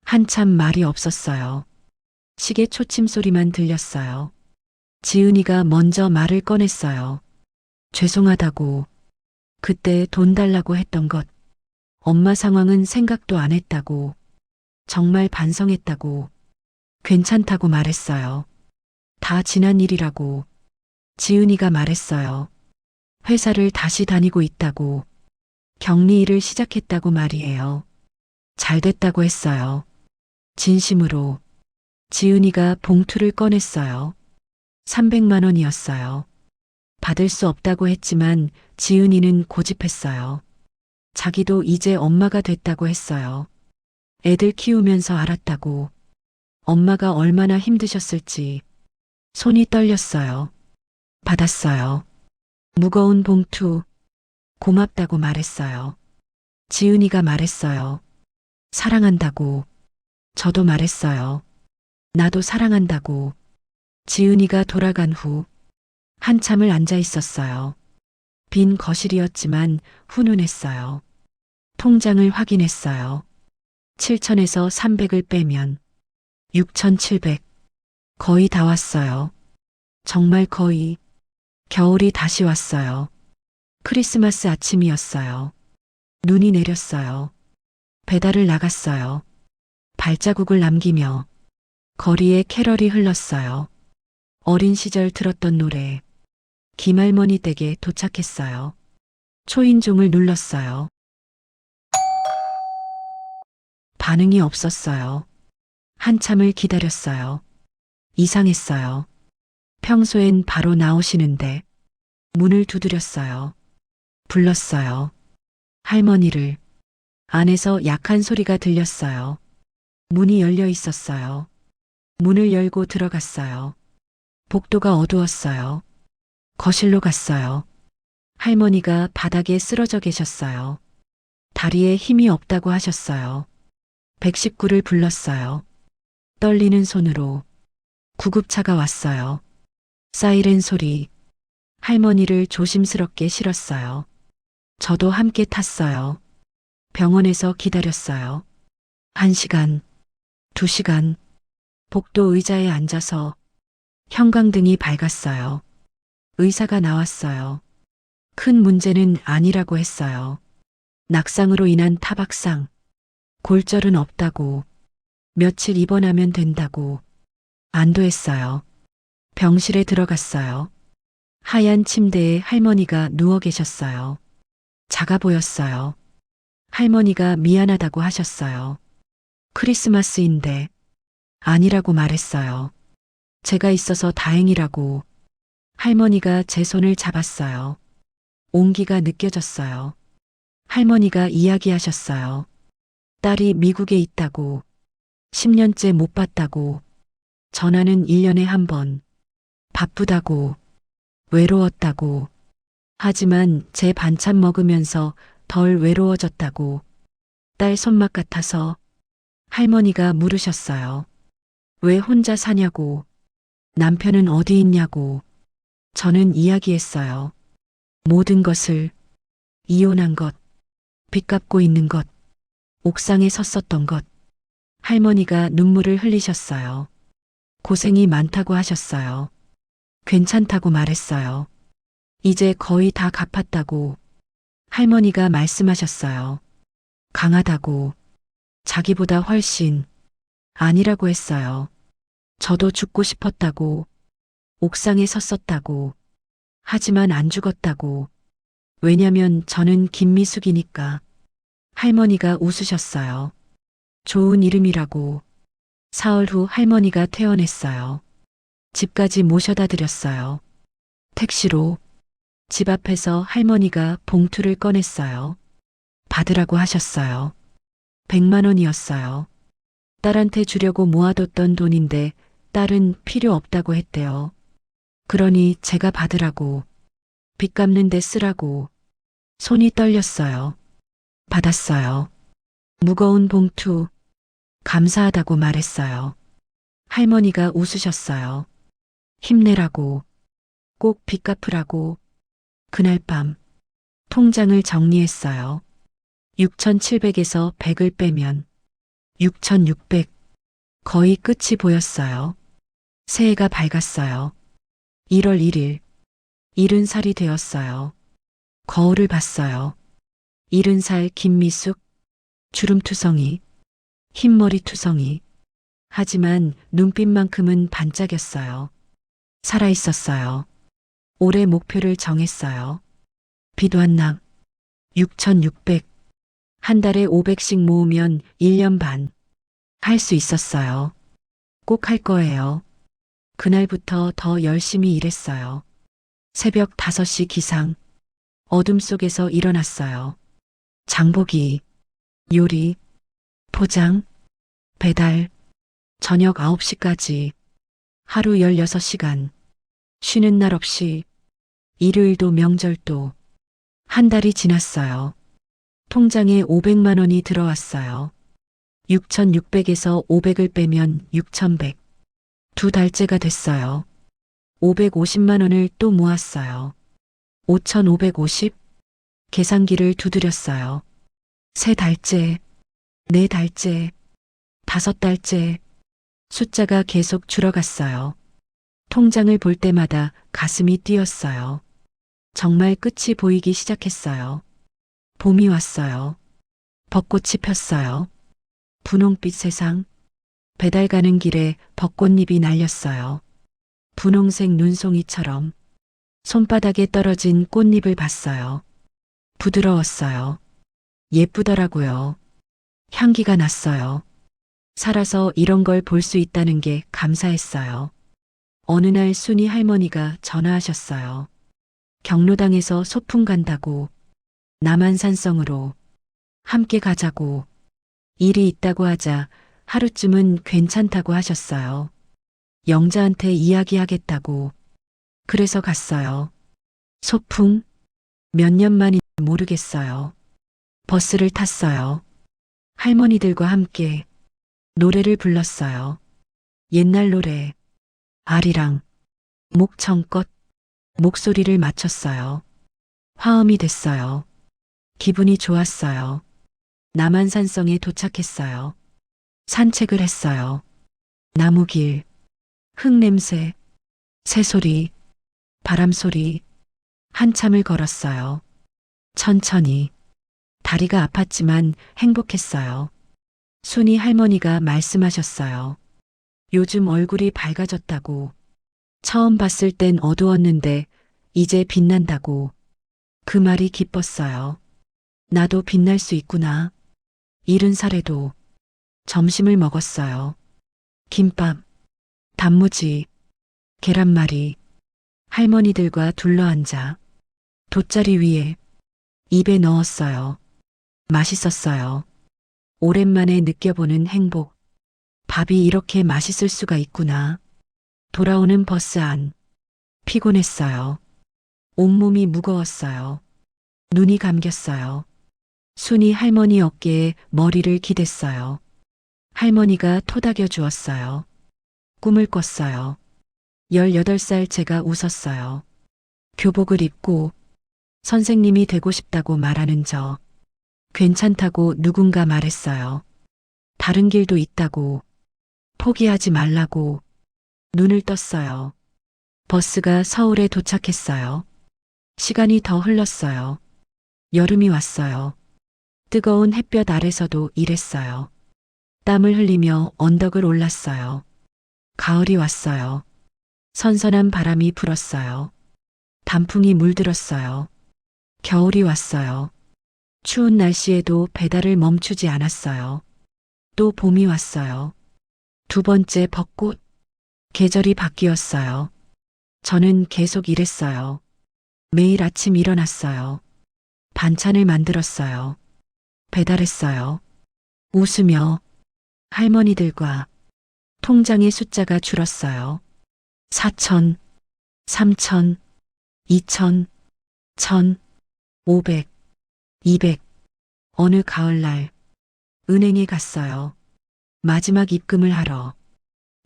Speaker 1: 한참 말이 없었어요. 시계 초침 소리만 들렸어요. 지은이가 먼저 말을 꺼냈어요. 죄송하다고. 그때 돈 달라고 했던 것. 엄마 상황은 생각도 안 했다고. 정말 반성했다고. 괜찮다고 말했어요. 다 지난 일이라고. 지은이가 말했어요. 회사를 다시 다니고 있다고. 격리 일을 시작했다고 말이에요. 잘 됐다고 했어요. 진심으로. 지은이가 봉투를 꺼냈어요. 300만 원이었어요. 받을 수 없다고 했지만 지은이는 고집했어요. 자기도 이제 엄마가 됐다고 했어요. 애들 키우면서 알았다고. 엄마가 얼마나 힘드셨을지. 손이 떨렸어요. 받았어요. 무거운 봉투. 고맙다고 말했어요. 지은이가 말했어요. 사랑한다고. 저도 말했어요. 나도 사랑한다고. 지은이가 돌아간 후 한참을 앉아 있었어요. 빈 거실이었지만 훈훈했어요. 통장을 확인했어요. 7천에서 300을 빼면 6,700. 거의 다 왔어요. 정말 거의. 겨울이 다시 왔어요. 크리스마스 아침이었어요. 눈이 내렸어요. 배달을 나갔어요. 발자국을 남기며 거리에 캐럴이 흘렀어요. 어린 시절 들었던 노래. 김할머니 댁에 도착했어요. 초인종을 눌렀어요. 반응이 없었어요. 한참을 기다렸어요. 이상했어요. 평소엔 바로 나오시는데 문을 두드렸어요. 불렀어요. 할머니를. 안에서 약한 소리가 들렸어요. 문이 열려 있었어요. 문을 열고 들어갔어요. 복도가 어두웠어요. 거실로 갔어요. 할머니가 바닥에 쓰러져 계셨어요. 다리에 힘이 없다고 하셨어요. 119를 불렀어요. 떨리는 손으로. 구급차가 왔어요. 사이렌 소리. 할머니를 조심스럽게 실었어요. 저도 함께 탔어요. 병원에서 기다렸어요. 1시간, 2시간. 복도 의자에 앉아서 형광등이 밝았어요. 의사가 나왔어요. 큰 문제는 아니라고 했어요. 낙상으로 인한 타박상. 골절은 없다고. 며칠 입원하면 된다고. 안도했어요. 병실에 들어갔어요. 하얀 침대에 할머니가 누워 계셨어요. 작아 보였어요. 할머니가 미안하다고 하셨어요. 크리스마스인데. 아니라고 말했어요. 제가 있어서 다행이라고. 할머니가 제 손을 잡았어요. 온기가 느껴졌어요. 할머니가 이야기하셨어요. 딸이 미국에 있다고. 10년째 못 봤다고. 전화는 1년에 한 번. 바쁘다고. 외로웠다고. 하지만 제 반찬 먹으면서 덜 외로워졌다고. 딸 손맛 같아서. 할머니가 물으셨어요. 왜 혼자 사냐고. 남편은 어디 있냐고. 저는 이야기했어요. 모든 것을. 이혼한 것. 빚 갚고 있는 것. 옥상에 섰었던 것. 할머니가 눈물을 흘리셨어요. 고생이 많다고 하셨어요. 괜찮다고 말했어요. 이제 거의 다 갚았다고. 할머니가 말씀하셨어요. 강하다고. 자기보다 훨씬. 아니라고 했어요. 저도 죽고 싶었다고. 옥상에 섰었다고. 하지만 안 죽었다고. 왜냐면 저는 김미숙이니까. 할머니가 웃으셨어요. 좋은 이름이라고. 사흘 후 할머니가 퇴원했어요. 집까지 모셔다 드렸어요. 택시로. 집 앞에서 할머니가 봉투를 꺼냈어요. 받으라고 하셨어요. 100만 원이었어요. 딸한테 주려고 모아뒀던 돈인데 딸은 필요 없다고 했대요. 그러니 제가 받으라고. 빚 갚는 데 쓰라고. 손이 떨렸어요. 받았어요. 무거운 봉투. 감사하다고 말했어요. 할머니가 웃으셨어요. 힘내라고. 꼭 빚 갚으라고. 그날 밤 통장을 정리했어요. 6,700에서 100을 빼면 6,600. 거의 끝이 보였어요. 새해가 밝았어요. 1월 1일. 70살이 되었어요. 거울을 봤어요. 70살 김미숙. 주름투성이. 흰머리 투성이. 하지만 눈빛만큼은 반짝였어요. 살아있었어요. 올해 목표를 정했어요. 빚완납 6,600. 한 달에 500씩 모으면 1년 반. 할 수 있었어요. 꼭 할 거예요. 그날부터 더 열심히 일했어요. 새벽 5시 기상. 어둠 속에서 일어났어요. 장보기, 요리, 포장, 배달, 저녁 9시까지. 하루 16시간. 쉬는 날 없이. 일요일도 명절도. 한 달이 지났어요. 통장에 500만 원이 들어왔어요. 6,600에서 500을 빼면 6,100. 2달째가 됐어요. 550만 원을 또 모았어요. 5,550. 계산기를 두드렸어요. 3달째, 4달째, 5달째. 숫자가 계속 줄어갔어요. 통장을 볼 때마다 가슴이 뛰었어요. 정말 끝이 보이기 시작했어요. 봄이 왔어요. 벚꽃이 폈어요. 분홍빛 세상. 배달 가는 길에 벚꽃잎이 날렸어요. 분홍색 눈송이처럼. 손바닥에 떨어진 꽃잎을 봤어요. 부드러웠어요. 예쁘더라고요. 향기가 났어요. 살아서 이런 걸 볼 수 있다는 게 감사했어요. 어느 날 순이 할머니가 전화하셨어요. 경로당에서 소풍 간다고. 남한산성으로. 함께 가자고. 일이 있다고 하자 하루쯤은 괜찮다고 하셨어요. 영자한테 이야기하겠다고. 그래서 갔어요. 소풍? 몇 년 만인지 모르겠어요. 버스를 탔어요. 할머니들과 함께 노래를 불렀어요. 옛날 노래. 아리랑. 목청껏. 목소리를 맞췄어요. 화음이 됐어요. 기분이 좋았어요. 남한산성에 도착했어요. 산책을 했어요. 나무길. 흙냄새. 새소리. 바람소리. 한참을 걸었어요. 천천히. 다리가 아팠지만 행복했어요. 순이 할머니가 말씀하셨어요. 요즘 얼굴이 밝아졌다고. 처음 봤을 땐 어두웠는데 이제 빛난다고. 그 말이 기뻤어요. 나도 빛날 수 있구나. 70살에도. 점심을 먹었어요. 김밥, 단무지, 계란말이. 할머니들과 둘러앉아 돗자리 위에 입에 넣었어요. 맛있었어요. 오랜만에 느껴보는 행복. 밥이 이렇게 맛있을 수가 있구나. 돌아오는 버스 안. 피곤했어요. 온몸이 무거웠어요. 눈이 감겼어요. 순이 할머니 어깨에 머리를 기댔어요. 할머니가 토닥여 주었어요. 꿈을 꿨어요. 18살 제가 웃었어요. 교복을 입고 선생님이 되고 싶다고 말하는 저. 괜찮다고 누군가 말했어요. 다른 길도 있다고. 포기하지 말라고. 눈을 떴어요. 버스가 서울에 도착했어요. 시간이 더 흘렀어요. 여름이 왔어요. 뜨거운 햇볕 아래서도 일했어요. 땀을 흘리며 언덕을 올랐어요. 가을이 왔어요. 선선한 바람이 불었어요. 단풍이 물들었어요. 겨울이 왔어요. 추운 날씨에도 배달을 멈추지 않았어요. 또 봄이 왔어요. 두 번째 벚꽃. 계절이 바뀌었어요. 저는 계속 일했어요. 매일 아침 일어났어요. 반찬을 만들었어요. 배달했어요. 웃으며 할머니들과 통장의 숫자가 줄었어요. 4천, 3천, 2천, 1,000, 500, 200. 어느 가을날 은행에 갔어요. 마지막 입금을 하러.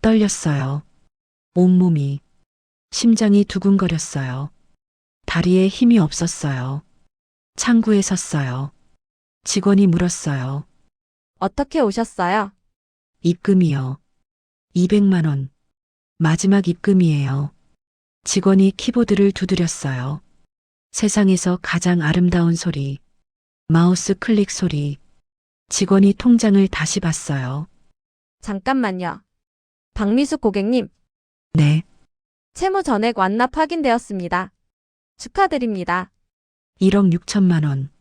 Speaker 1: 떨렸어요. 온몸이, 심장이 두근거렸어요. 다리에 힘이 없었어요. 창구에 섰어요. 직원이 물었어요.
Speaker 14: 어떻게 오셨어요?
Speaker 1: 입금이요. 200만 원. 마지막 입금이에요. 직원이 키보드를 두드렸어요. 세상에서 가장 아름다운 소리. 마우스 클릭 소리. 직원이 통장을 다시 봤어요.
Speaker 14: 잠깐만요. 박미숙 고객님,
Speaker 1: 네,
Speaker 14: 채무 전액 완납 확인되었습니다. 축하드립니다.
Speaker 1: 1억 6천만 원.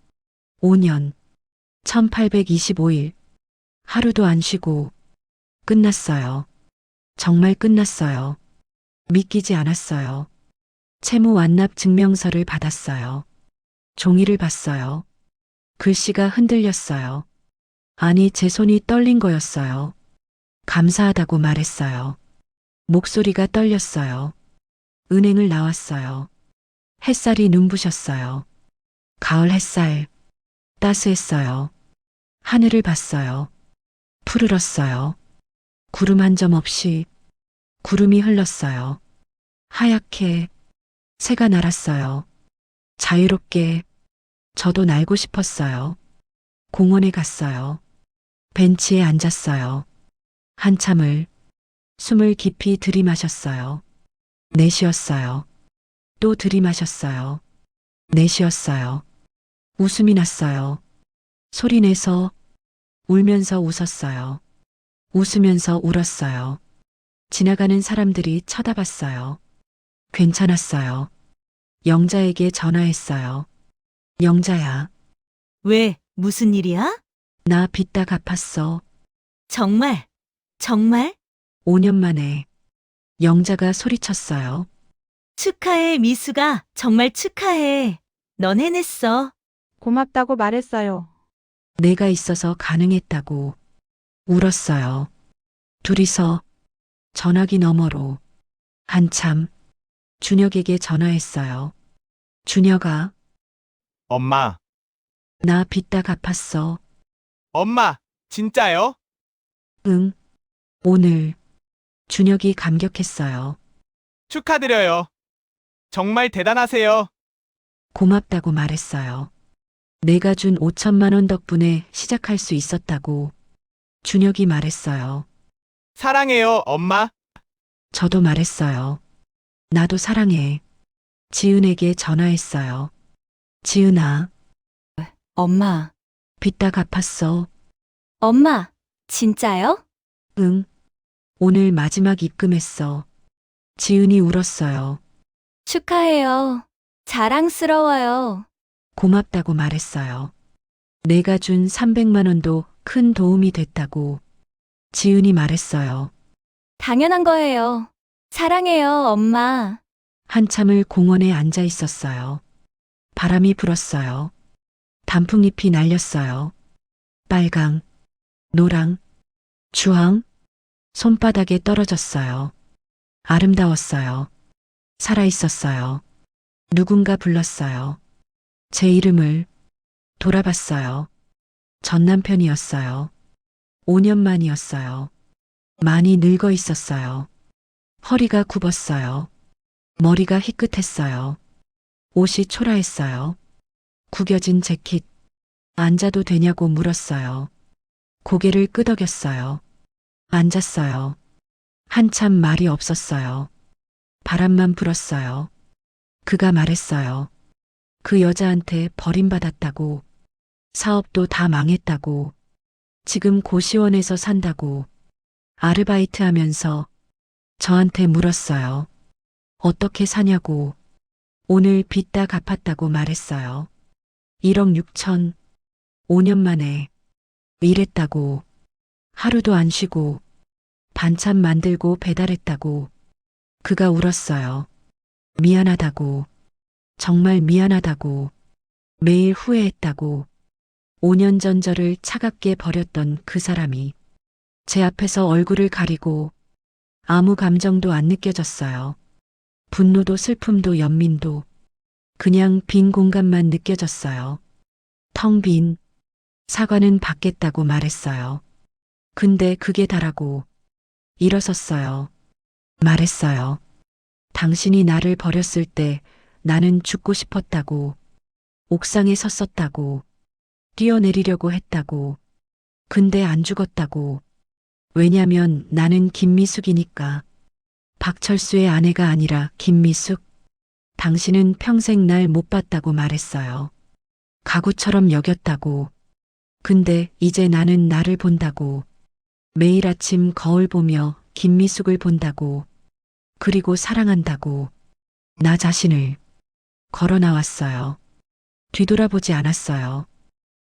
Speaker 1: 5년. 1825일. 하루도 안 쉬고. 끝났어요. 정말 끝났어요. 믿기지 않았어요. 채무 완납 증명서를 받았어요. 종이를 봤어요. 글씨가 흔들렸어요. 아니, 제 손이 떨린 거였어요. 감사하다고 말했어요. 목소리가 떨렸어요. 은행을 나왔어요. 햇살이 눈부셨어요. 가을 햇살. 따스했어요. 하늘을 봤어요. 푸르렀어요. 구름 한 점 없이 구름이 흘렀어요. 하얗게 새가 날았어요. 자유롭게 저도 날고 싶었어요. 공원에 갔어요. 벤치에 앉았어요. 한참을 숨을 깊이 들이마셨어요. 내쉬었어요. 또 들이마셨어요. 내쉬었어요. 웃음이 났어요. 소리내서 울면서 웃었어요. 웃으면서 울었어요. 지나가는 사람들이 쳐다봤어요. 괜찮았어요. 영자에게 전화했어요. 영자야,
Speaker 15: 왜? 무슨 일이야?
Speaker 1: 나 빚 다 갚았어.
Speaker 15: 정말? 정말?
Speaker 1: 5년 만에. 영자가 소리쳤어요.
Speaker 15: 축하해, 미수가. 정말 축하해. 넌 해냈어.
Speaker 12: 고맙다고 말했어요.
Speaker 1: 내가 있어서 가능했다고. 울었어요. 둘이서 전화기 너머로. 한참 준혁에게 전화했어요. 준혁아,
Speaker 5: 엄마,
Speaker 1: 나 빚 다 갚았어.
Speaker 5: 엄마, 진짜요?
Speaker 1: 응. 오늘. 준혁이 감격했어요.
Speaker 5: 축하드려요. 정말 대단하세요.
Speaker 1: 고맙다고 말했어요. 내가 준 5천만 원 덕분에 시작할 수 있었다고. 준혁이 말했어요.
Speaker 5: 사랑해요, 엄마.
Speaker 1: 저도 말했어요. 나도 사랑해. 지은에게 전화했어요. 지은아,
Speaker 4: 엄마,
Speaker 1: 빚 다 갚았어.
Speaker 4: 엄마, 진짜요?
Speaker 1: 응. 오늘 마지막 입금했어. 지은이 울었어요.
Speaker 4: 축하해요. 자랑스러워요.
Speaker 1: 고맙다고 말했어요. 내가 준 300만 원도 큰 도움이 됐다고. 지은이 말했어요.
Speaker 4: 당연한 거예요. 사랑해요, 엄마.
Speaker 1: 한참을 공원에 앉아 있었어요. 바람이 불었어요. 단풍잎이 날렸어요. 빨강, 노랑, 주황, 손바닥에 떨어졌어요. 아름다웠어요. 살아있었어요. 누군가 불렀어요. 제 이름을. 돌아봤어요. 전 남편이었어요. 5년 만이었어요. 많이 늙어 있었어요. 허리가 굽었어요. 머리가 희끗했어요. 옷이 초라했어요. 구겨진 재킷. 앉아도 되냐고 물었어요. 고개를 끄덕였어요. 앉았어요. 한참 말이 없었어요. 바람만 불었어요. 그가 말했어요. 그 여자한테 버림받았다고. 사업도 다 망했다고. 지금 고시원에서 산다고. 아르바이트 하면서 저한테 물었어요. 어떻게 사냐고. 오늘 빚 다 갚았다고 말했어요. 1억 6천. 5년 만에. 일했다고. 하루도 안 쉬고. 반찬 만들고 배달했다고. 그가 울었어요. 미안하다고. 정말 미안하다고. 매일 후회했다고. 5년 전 저를 차갑게 버렸던 그 사람이 제 앞에서 얼굴을 가리고 아무 감정도 안 느껴졌어요. 분노도 슬픔도 연민도 그냥 빈 공간만 느껴졌어요. 텅 빈. 사과는 받겠다고 말했어요. 근데 그게 다라고. 일어섰어요. 말했어요. 당신이 나를 버렸을 때 나는 죽고 싶었다고. 옥상에 섰었다고. 뛰어내리려고 했다고. 근데 안 죽었다고. 왜냐면 나는 김미숙이니까. 박철수의 아내가 아니라 김미숙. 당신은 평생 날 못 봤다고 말했어요. 가구처럼 여겼다고. 근데 이제 나는 나를 본다고. 매일 아침 거울 보며 김미숙을 본다고. 그리고 사랑한다고. 나 자신을 걸어 나왔어요. 뒤돌아보지 않았어요.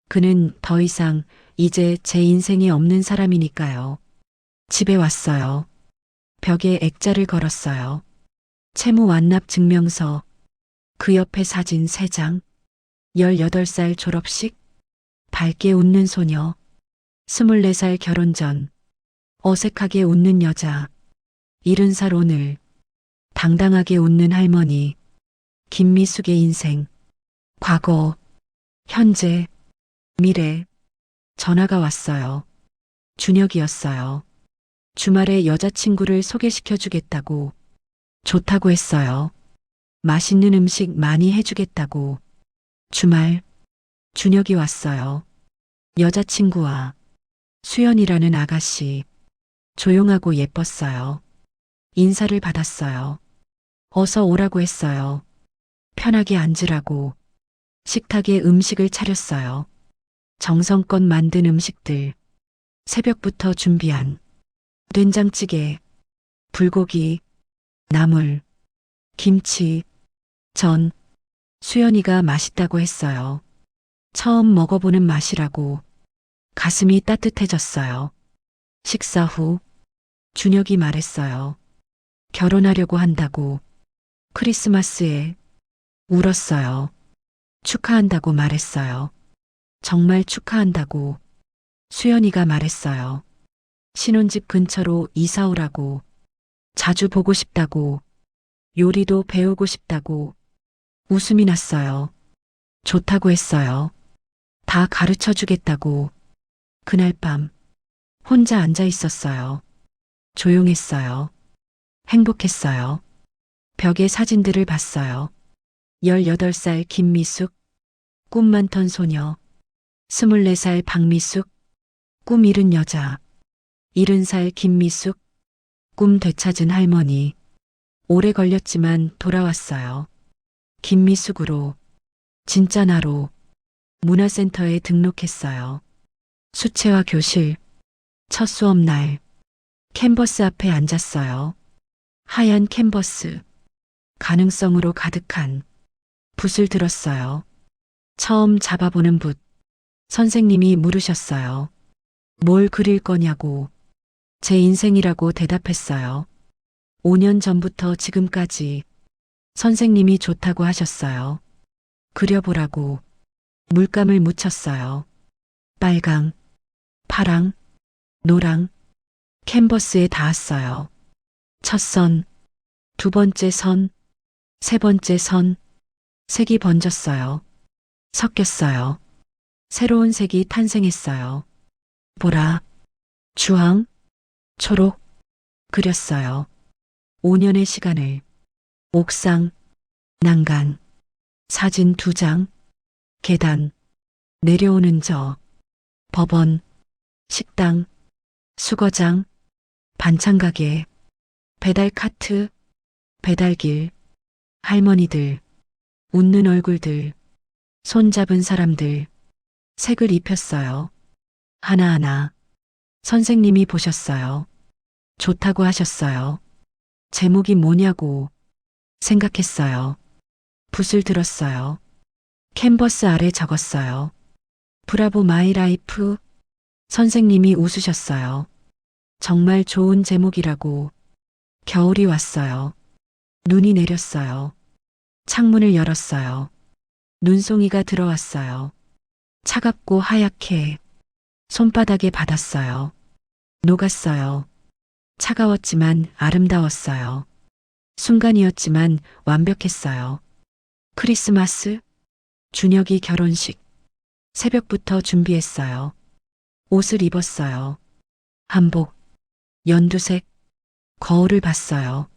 Speaker 1: 그는 더 이상 이제 제 인생에 없는 사람이니까요. 집에 왔어요. 벽에 액자를 걸었어요. 채무 완납 증명서. 그 옆에 사진 3장. 18살 졸업식. 밝게 웃는 소녀. 24살 결혼 전. 어색하게 웃는 여자. 70살 오늘. 당당하게 웃는 할머니. 김미숙의 인생. 과거. 현재. 미래. 전화가 왔어요. 준혁이었어요. 주말에 여자친구를 소개시켜 주겠다고. 좋다고 했어요. 맛있는 음식 많이 해주겠다고. 주말. 준혁이 왔어요. 여자친구와 수연이라는 아가씨. 조용하고 예뻤어요. 인사를 받았어요. 어서 오라고 했어요. 편하게 앉으라고. 식탁에 음식을 차렸어요. 정성껏 만든 음식들. 새벽부터 준비한 된장찌개, 불고기, 나물, 김치, 전. 수연이가 맛있다고 했어요. 처음 먹어보는 맛이라고. 가슴이 따뜻해졌어요. 식사 후 준혁이 말했어요. 결혼하려고 한다고. 크리스마스에. 울었어요. 축하한다고 말했어요. 정말 축하한다고. 수연이가 말했어요. 신혼집 근처로 이사 오라고. 자주 보고 싶다고. 요리도 배우고 싶다고. 웃음이 났어요. 좋다고 했어요. 다 가르쳐 주겠다고. 그날 밤 혼자 앉아 있었어요. 조용했어요. 행복했어요. 벽에 사진들을 봤어요. 18살 김미숙. 꿈 많던 소녀. 24살 박미숙. 꿈 잃은 여자. 70살 김미숙. 꿈 되찾은 할머니. 오래 걸렸지만 돌아왔어요. 김미숙으로. 진짜 나로. 문화센터에 등록했어요. 수채화 교실. 첫 수업 날. 캔버스 앞에 앉았어요. 하얀 캔버스. 가능성으로 가득한 붓을 들었어요. 처음 잡아보는 붓. 선생님이 물으셨어요. 뭘 그릴 거냐고. 제 인생이라고 대답했어요. 5년 전부터 지금까지 선생님이 좋다고 하셨어요. 그려보라고. 물감을 묻혔어요. 빨강, 파랑, 노랑. 캔버스에 닿았어요. 첫 선, 두 번째 선, 세 번째 선. 색이 번졌어요. 섞였어요. 새로운 색이 탄생했어요. 보라, 주황, 초록. 그렸어요. 5년의 시간을. 옥상, 난간, 사진 2장, 계단, 내려오는 저, 법원, 식당, 수거장, 반찬가게, 배달 카트, 배달길, 할머니들, 웃는 얼굴들, 손잡은 사람들. 색을 입혔어요. 하나하나. 선생님이 보셨어요. 좋다고 하셨어요. 제목이 뭐냐고 생각했어요. 붓을 들었어요. 캔버스 아래 적었어요. 브라보 마이 라이프. 선생님이 웃으셨어요. 정말 좋은 제목이라고. 겨울이 왔어요. 눈이 내렸어요. 창문을 열었어요. 눈송이가 들어왔어요. 차갑고 하얗게 손바닥에 받았어요. 녹았어요. 차가웠지만 아름다웠어요. 순간이었지만 완벽했어요. 크리스마스, 준혁이 결혼식, 새벽부터 준비했어요. 옷을 입었어요. 한복, 연두색, 거울을 봤어요.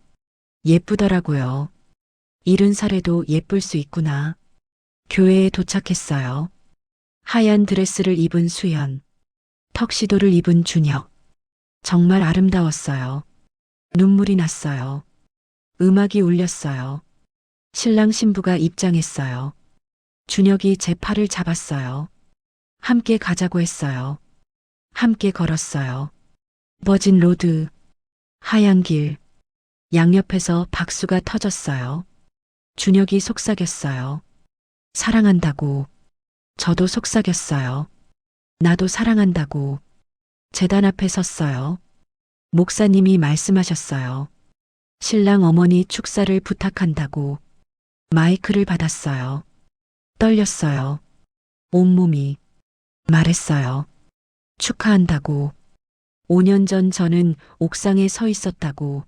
Speaker 1: 예쁘더라고요. 70살에도 예쁠 수 있구나. 교회에 도착했어요. 하얀 드레스를 입은 수연, 턱시도를 입은 준혁. 정말 아름다웠어요. 눈물이 났어요. 음악이 울렸어요. 신랑 신부가 입장했어요. 준혁이 제 팔을 잡았어요. 함께 가자고 했어요. 함께 걸었어요. 버진 로드, 하얀 길, 양옆에서 박수가 터졌어요. 준혁이 속삭였어요. 사랑한다고. 저도 속삭였어요. 나도 사랑한다고. 제단 앞에 섰어요. 목사님이 말씀하셨어요. 신랑 어머니 축사를 부탁한다고. 마이크를 받았어요. 떨렸어요. 온몸이. 말했어요. 축하한다고. 5년 전 저는 옥상에 서 있었다고.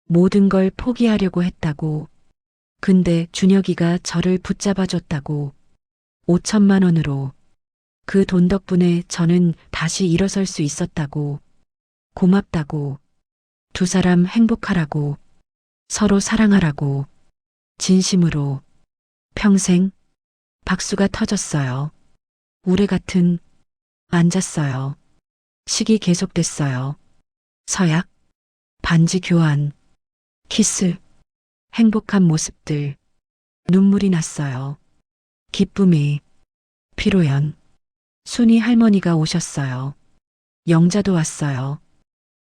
Speaker 1: 모든 걸 포기하려고 했다고. 근데 준혁이가 저를 붙잡아줬다고. 5천만 원으로. 그 돈 덕분에 저는 다시 일어설 수 있었다고. 고맙다고. 두 사람 행복하라고. 서로 사랑하라고. 진심으로. 평생. 박수가 터졌어요. 우레 같은. 앉았어요. 식이 계속됐어요. 서약. 반지 교환. 키스. 행복한 모습들. 눈물이 났어요. 기쁨이. 피로연. 순이 할머니가 오셨어요. 영자도 왔어요.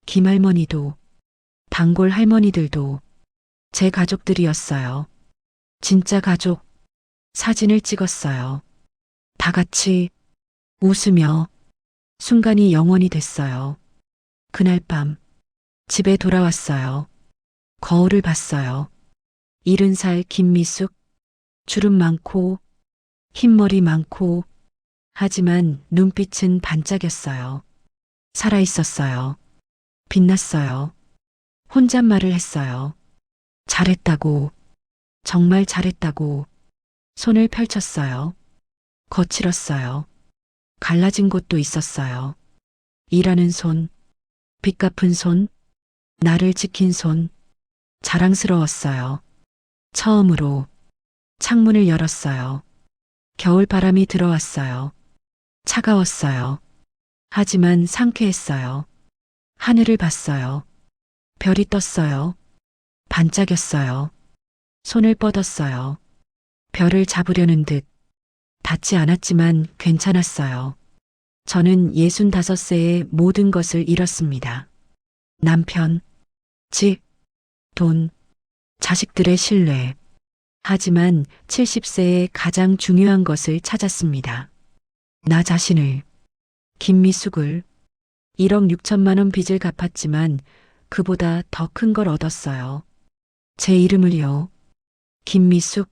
Speaker 1: 김할머니도. 단골 할머니들도. 제 가족들이었어요. 진짜 가족. 사진을 찍었어요. 다 같이 웃으며. 순간이 영원히 됐어요. 그날 밤 집에 돌아왔어요. 거울을 봤어요. 70살 김미숙. 주름 많고 흰머리 많고 하지만 눈빛은 반짝였어요. 살아있었어요. 빛났어요. 혼잣말을 했어요. 잘했다고. 정말 잘했다고. 손을 펼쳤어요. 거칠었어요. 갈라진 곳도 있었어요. 일하는 손, 빚 갚은 손, 나를 지킨 손. 자랑스러웠어요. 처음으로 창문을 열었어요. 겨울 바람이 들어왔어요. 차가웠어요. 하지만 상쾌했어요. 하늘을 봤어요. 별이 떴어요. 반짝였어요. 손을 뻗었어요. 별을 잡으려는 듯. 닿지 않았지만 괜찮았어요. 저는 65세에 모든 것을 잃었습니다. 남편, 집, 돈, 자식들의 신뢰. 하지만 70세에 가장 중요한 것을 찾았습니다. 나 자신을. 김미숙을. 1억 6천만 원 빚을 갚았지만 그보다 더 큰 걸 얻었어요. 제 이름을요. 김미숙.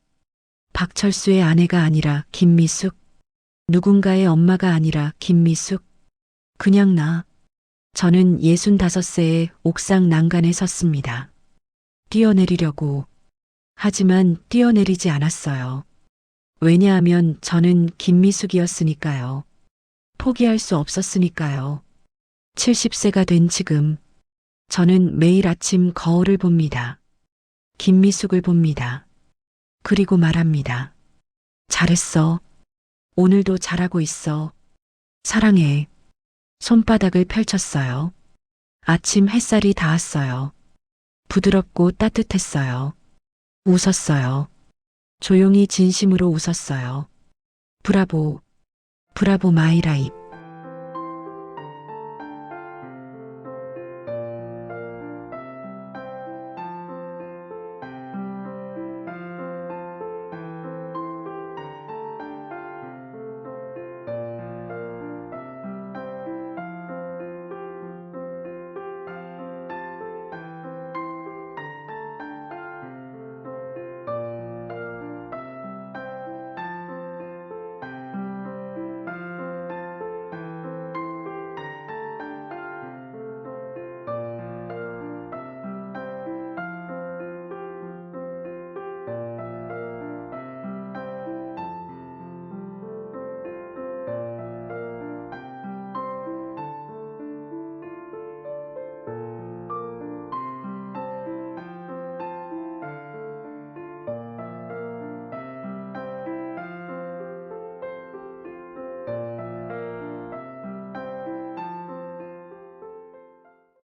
Speaker 1: 박철수의 아내가 아니라 김미숙. 누군가의 엄마가 아니라 김미숙. 그냥 나. 저는 65세에 옥상 난간에 섰습니다. 뛰어내리려고. 하지만 뛰어내리지 않았어요. 왜냐하면 저는 김미숙이었으니까요. 포기할 수 없었으니까요. 70세가 된 지금 저는 매일 아침 거울을 봅니다. 김미숙을 봅니다. 그리고 말합니다. 잘했어. 오늘도 잘하고 있어. 사랑해. 손바닥을 펼쳤어요. 아침 햇살이 닿았어요. 부드럽고 따뜻했어요. 웃었어요. 조용히 진심으로 웃었어요. 브라보, 브라보 마이 라이프.